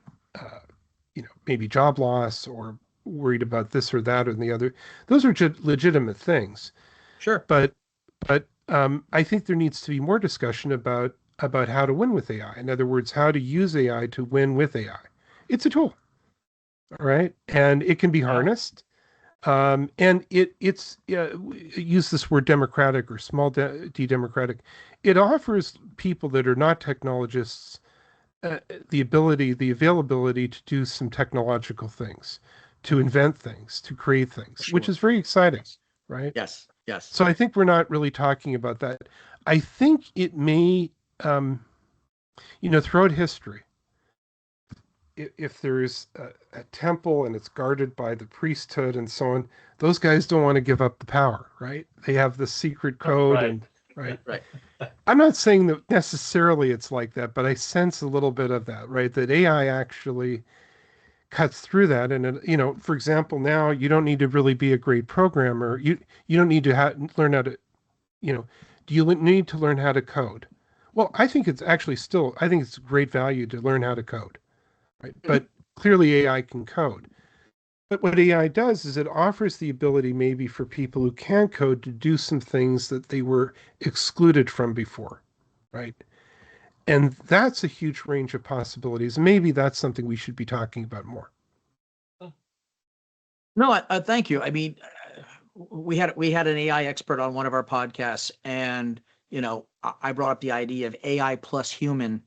maybe job loss or worried about this or that or the other. Those are legitimate things. Sure. But I think there needs to be more discussion about how to win with AI. In other words, how to use AI to win with AI. It's a tool, all right, and it can be harnessed. And it's use this word democratic or small d democratic. It offers people that are not technologists the availability to do some technological things, to invent things, to create things, Sure. which is very exciting, right? Yes. So I think we're not really talking about that. I think it may, throughout history, if there's a temple and it's guarded by the priesthood and so on, those guys don't want to give up the power, right? They have the secret code Right. and right. Right. I'm not saying that necessarily it's like that, but I sense a little bit of that, right? That AI actually cuts through that. And, for example, now you don't need to really be a great programmer. You don't need to learn how to, do you need to learn how to code? Well, I think it's actually still, I think it's great value to learn how to code, right? But clearly AI can code. But what AI does is it offers the ability maybe for people who can code to do some things that they were excluded from before, right? And that's a huge range of possibilities. Maybe that's something we should be talking about more. No, thank you. I mean, we had an AI expert on one of our podcasts, and I brought up the idea of AI plus human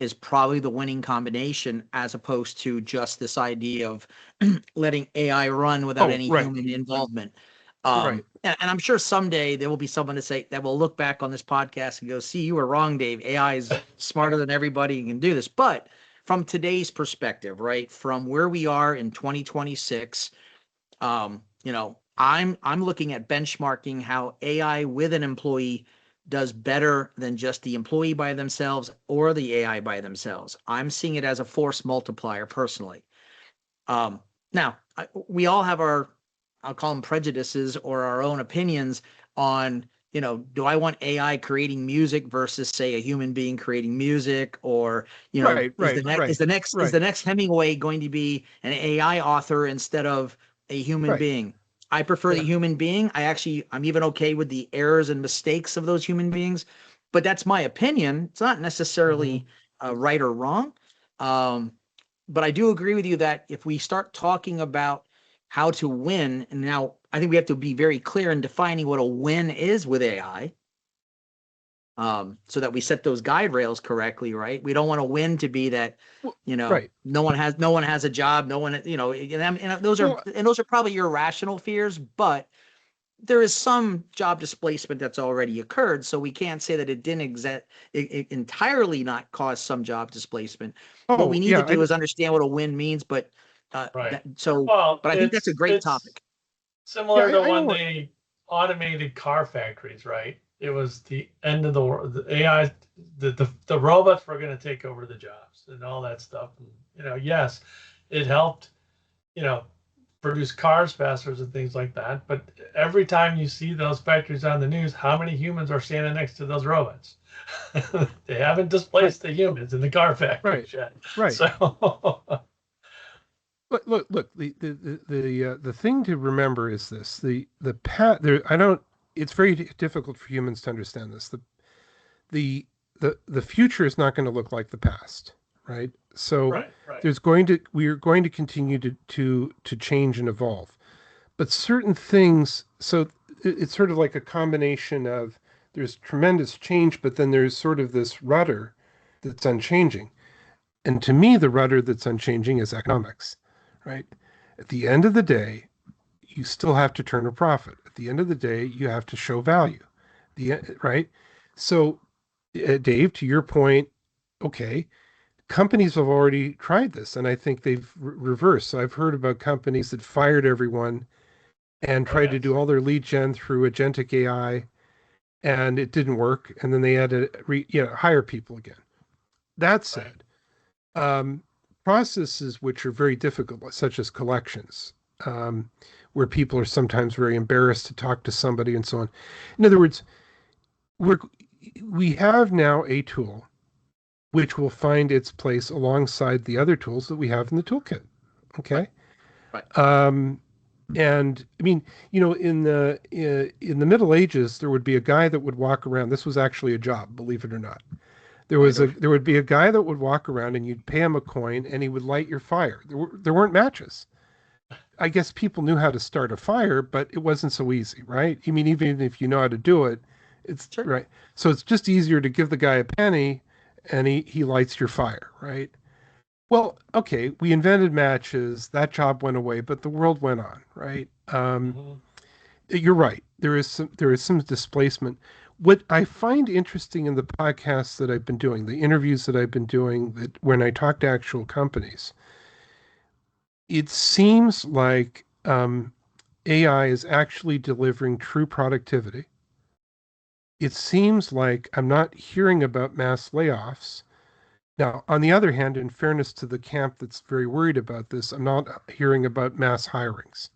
is probably the winning combination, as opposed to just this idea of letting AI run without any right. human involvement. Right. And I'm sure someday there will be someone that will look back on this podcast and go, "See, you were wrong, Dave. AI is smarter than everybody and can do this." But from today's perspective, right, from where we are in 2026, I'm looking at benchmarking how AI with an employee does better than just the employee by themselves or the AI by themselves. I'm seeing it as a force multiplier personally. Now, we all have I'll call them prejudices or our own opinions on, do I want AI creating music versus, say, a human being creating music? Or, Right. is the next Hemingway going to be an AI author instead of a human being? I prefer the human being. I'm even okay with the errors and mistakes of those human beings, but that's my opinion. It's not necessarily right or wrong. But I do agree with you that if we start talking about how to win, and now I think we have to be very clear in defining what a win is with AI, so that we set those guide rails correctly, right? We don't want a win to be that, Right. no one has a job, no one, and those are probably irrational fears, but there is some job displacement that's already occurred, so we can't say that it didn't entirely not cause some job displacement. What we need to do is understand what a win means, but Right. but I think that's a great topic. Similar to when they automated car factories, right? It was the end of the world. The AI, the robots were going to take over the jobs and all that stuff. And, yes, it helped, produce cars faster and things like that. But every time you see those factories on the news, how many humans are standing next to those robots? They haven't displaced the humans in the car factories yet. Right. So look. The thing to remember is this: the path there. I don't. It's very difficult for humans to understand this. The future is not going to look like the past, right? So right. we are going to continue to change and evolve, but certain things. So it's sort of like a combination of there's tremendous change, but then there's sort of this rudder that's unchanging. And to me, the rudder that's unchanging is economics, right? At the end of the day, you still have to turn a profit. At the end of the day, you have to show value. Right? So, Dave, to your point, okay, companies have already tried this, and I think they've reversed. So I've heard about companies that fired everyone and tried to do all their lead gen through agentic AI, and it didn't work. And then they had to hire people again. That said, processes which are very difficult, such as collections, where people are sometimes very embarrassed to talk to somebody and so on. In other words, we have now a tool which will find its place alongside the other tools that we have in the toolkit. Okay. Right. And I mean, in the Middle Ages, there would be a guy that would walk around. This was actually a job, believe it or not. There would be a guy that would walk around and you'd pay him a coin and he would light your fire. There weren't matches. I guess people knew how to start a fire, but it wasn't so easy, right? I mean, even if you know how to do it, it's right. So it's just easier to give the guy a penny and he lights your fire, right? Well, okay, we invented matches, that job went away, but the world went on, right? You're right. There is some displacement. what I find interesting in the podcasts that I've been doing, the interviews that I've been doing, that when I talk to actual companies, it seems like AI is actually delivering true productivity. It seems like I'm not hearing about mass layoffs. Now, on the other hand, in fairness to the camp that's very worried about this, I'm not hearing about mass hirings.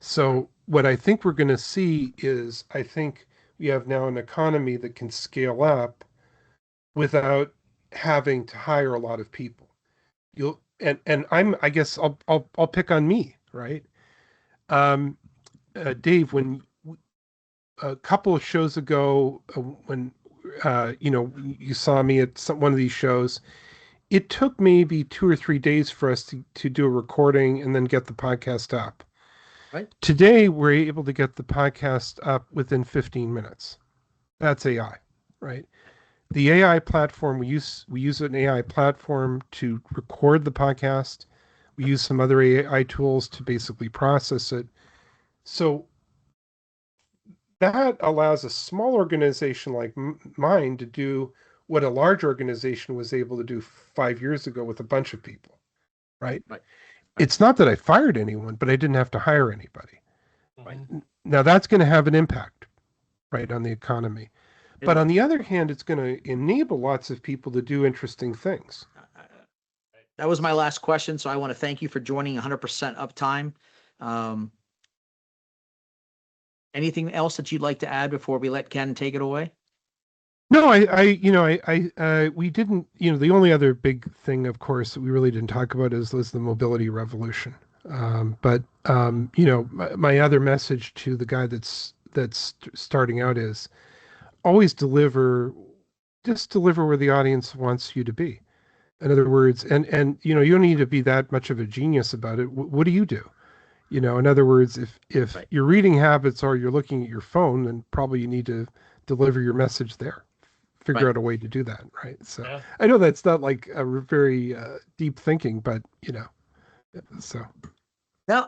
So what I think we're going to see is, I think we have now an economy that can scale up without having to hire a lot of people. I guess I'll pick on me, right? Dave, when a couple of shows ago, when you saw me at one of these shows, it took maybe 2 or 3 days for us to do a recording and then get the podcast up. Right. Today, we're able to get the podcast up within 15 minutes. That's AI, right? The AI platform, we use an AI platform to record the podcast. We use some other AI tools to basically process it. So that allows a small organization like mine to do what a large organization was able to do 5 years ago with a bunch of people, right? Right. It's not that I fired anyone, but I didn't have to hire anybody. Right? Now that's going to have an impact, right, on the economy. But on the other hand, it's going to enable lots of people to do interesting things. That was my last question. So I want to thank you for joining 100% Uptime. Anything else that you'd like to add before we let Ken take it away? No, we didn't, the only other big thing, of course, that we really didn't talk about was the mobility revolution. But my other message to the guy that's starting out is always deliver where the audience wants you to be. In other words, and you don't need to be that much of a genius about it. What do you do? In other words, if Right. your reading habits are you're looking at your phone, then probably you need to deliver your message there. Figure Right. out a way to do that, right? So Yeah. I know that's not like a very deep thinking, but so No,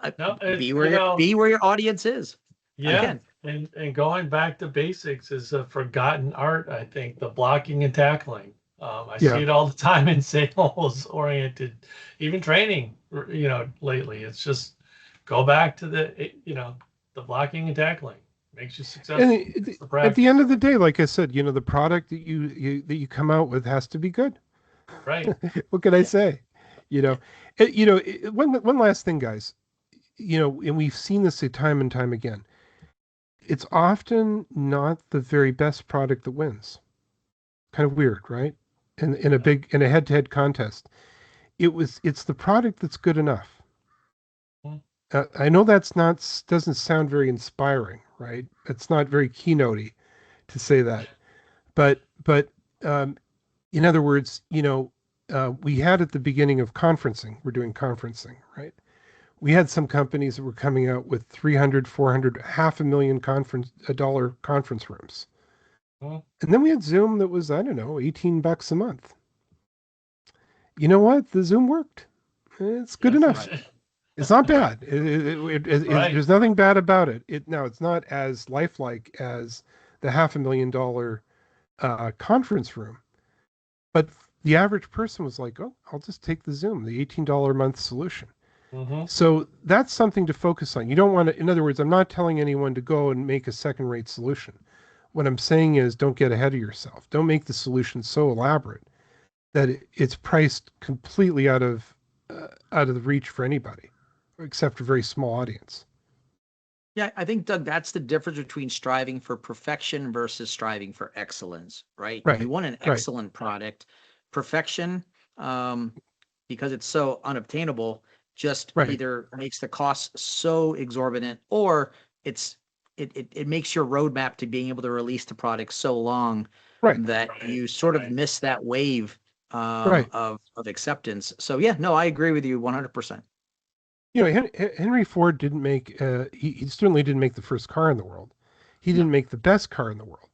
be where your audience is. Yeah, and going back to basics is a forgotten art. I think the blocking and tackling. I see it all the time in sales oriented, even training. Lately, it's just go back to the blocking and tackling makes you successful. And at the end of the day, like I said, the product that you come out with has to be good. Right. What can I say? One last thing, guys. And we've seen this time and time again. It's often not the very best product that wins. Kind of weird, right? In a head-to-head contest, it's the product that's good enough. I know doesn't sound very inspiring, right? It's not very keynotey to say that, but in other words, we had at the beginning of conferencing, we're doing conferencing, right? We had some companies that were coming out with 300, 400, $500,000 conference rooms. And then we had Zoom that was, I don't know, $18 a month. You know what? The Zoom worked. It's good enough. It's not bad. There's nothing bad about it. Now, it's not as lifelike as the $500,000 conference room. But the average person was like, oh, I'll just take the Zoom, the $18 a month solution. So that's something to focus on. You don't want to, in other words, I'm not telling anyone to go and make a second-rate solution. What I'm saying is don't get ahead of yourself. Don't make the solution so elaborate that it's priced completely out of the reach for anybody, except for a very small audience. Yeah, I think, Doug, that's the difference between striving for perfection versus striving for excellence, right? Right. You want an excellent product. Perfection, because it's so unobtainable, just either makes the cost so exorbitant, or it makes your roadmap to being able to release the product so long that you sort of miss that wave of acceptance. So yeah, no, I agree with you 100%. Henry Ford didn't make, he certainly didn't make the first car in the world. He didn't make the best car in the world.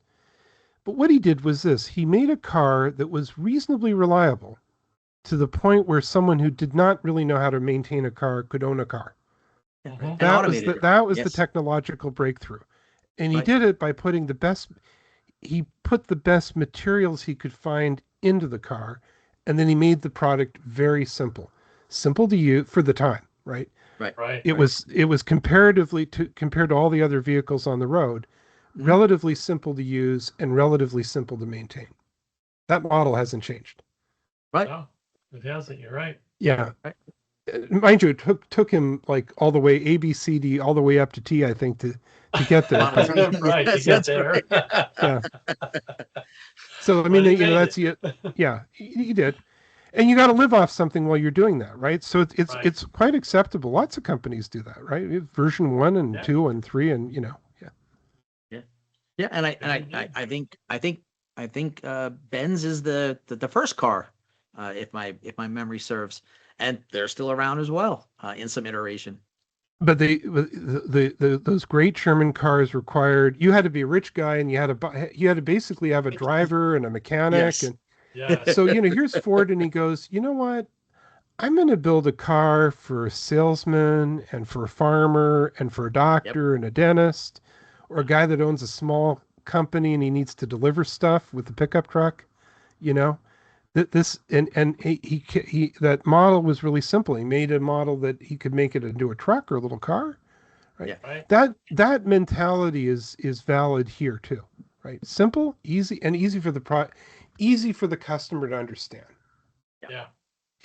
But what he did was this: he made a car that was reasonably reliable to the point where someone who did not really know how to maintain a car could own a car. That was the technological breakthrough. And he did it by putting the best, he put the best materials he could find into the car, and then he made the product very simple to use for the time, right? Right. It was comparatively compared to all the other vehicles on the road, relatively simple to use and relatively simple to maintain. That model hasn't changed. Right. No, it hasn't. You're right. Yeah. Right. Mind you, it took him like all the way A, B, C, D, all the way up to T, I think, to get there. But, Right. Yes, to get that's there. right. yeah. So I But mean, he you know, made that's it. yeah, he did. And you got to live off something while you're doing that, right? So Right. it's quite acceptable. Lots of companies do that, right? We have version 1 and Yeah. 2 and 3, and you know, yeah. Yeah, and I think Benz is the first car, if my memory serves, and they're still around as well in some iteration. But those great Sherman cars required, you had to be a rich guy, and you had to basically have a driver and a mechanic, Yes. and Yes. so you know, here's Ford, and he goes, you know what? I'm going to build a car for a salesman and for a farmer and for a doctor and a dentist, or a guy that owns a small company and he needs to deliver stuff with the pickup truck. You know, this and he that model was really simple. He made a model that he could make it into a truck or a little car. Right. Yeah. Right. That mentality is valid here too. Right. Simple, easy, and easy for easy for the customer to understand. Yeah.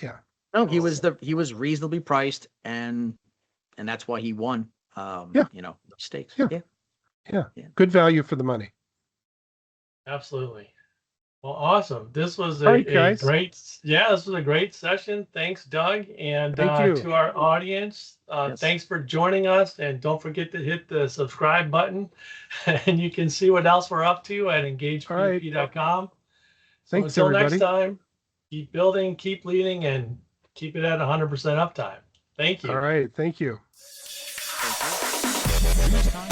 Yeah. No, he was reasonably priced, and that's why he won. Yeah. You know, the stakes. Yeah. Yeah. Good value for the money. Absolutely. Well, awesome. This was All right, a guys. great, this was a great session. Thanks, Doug. And Thank you. to our audience, Yes. thanks for joining us. And don't forget to hit the subscribe button. And you can see what else we're up to at engagepp.com. So Thanks, until everybody. next time, keep building, keep leading, and keep it at 100% uptime. Thank you. All right. Thank you. Thank you. Next time.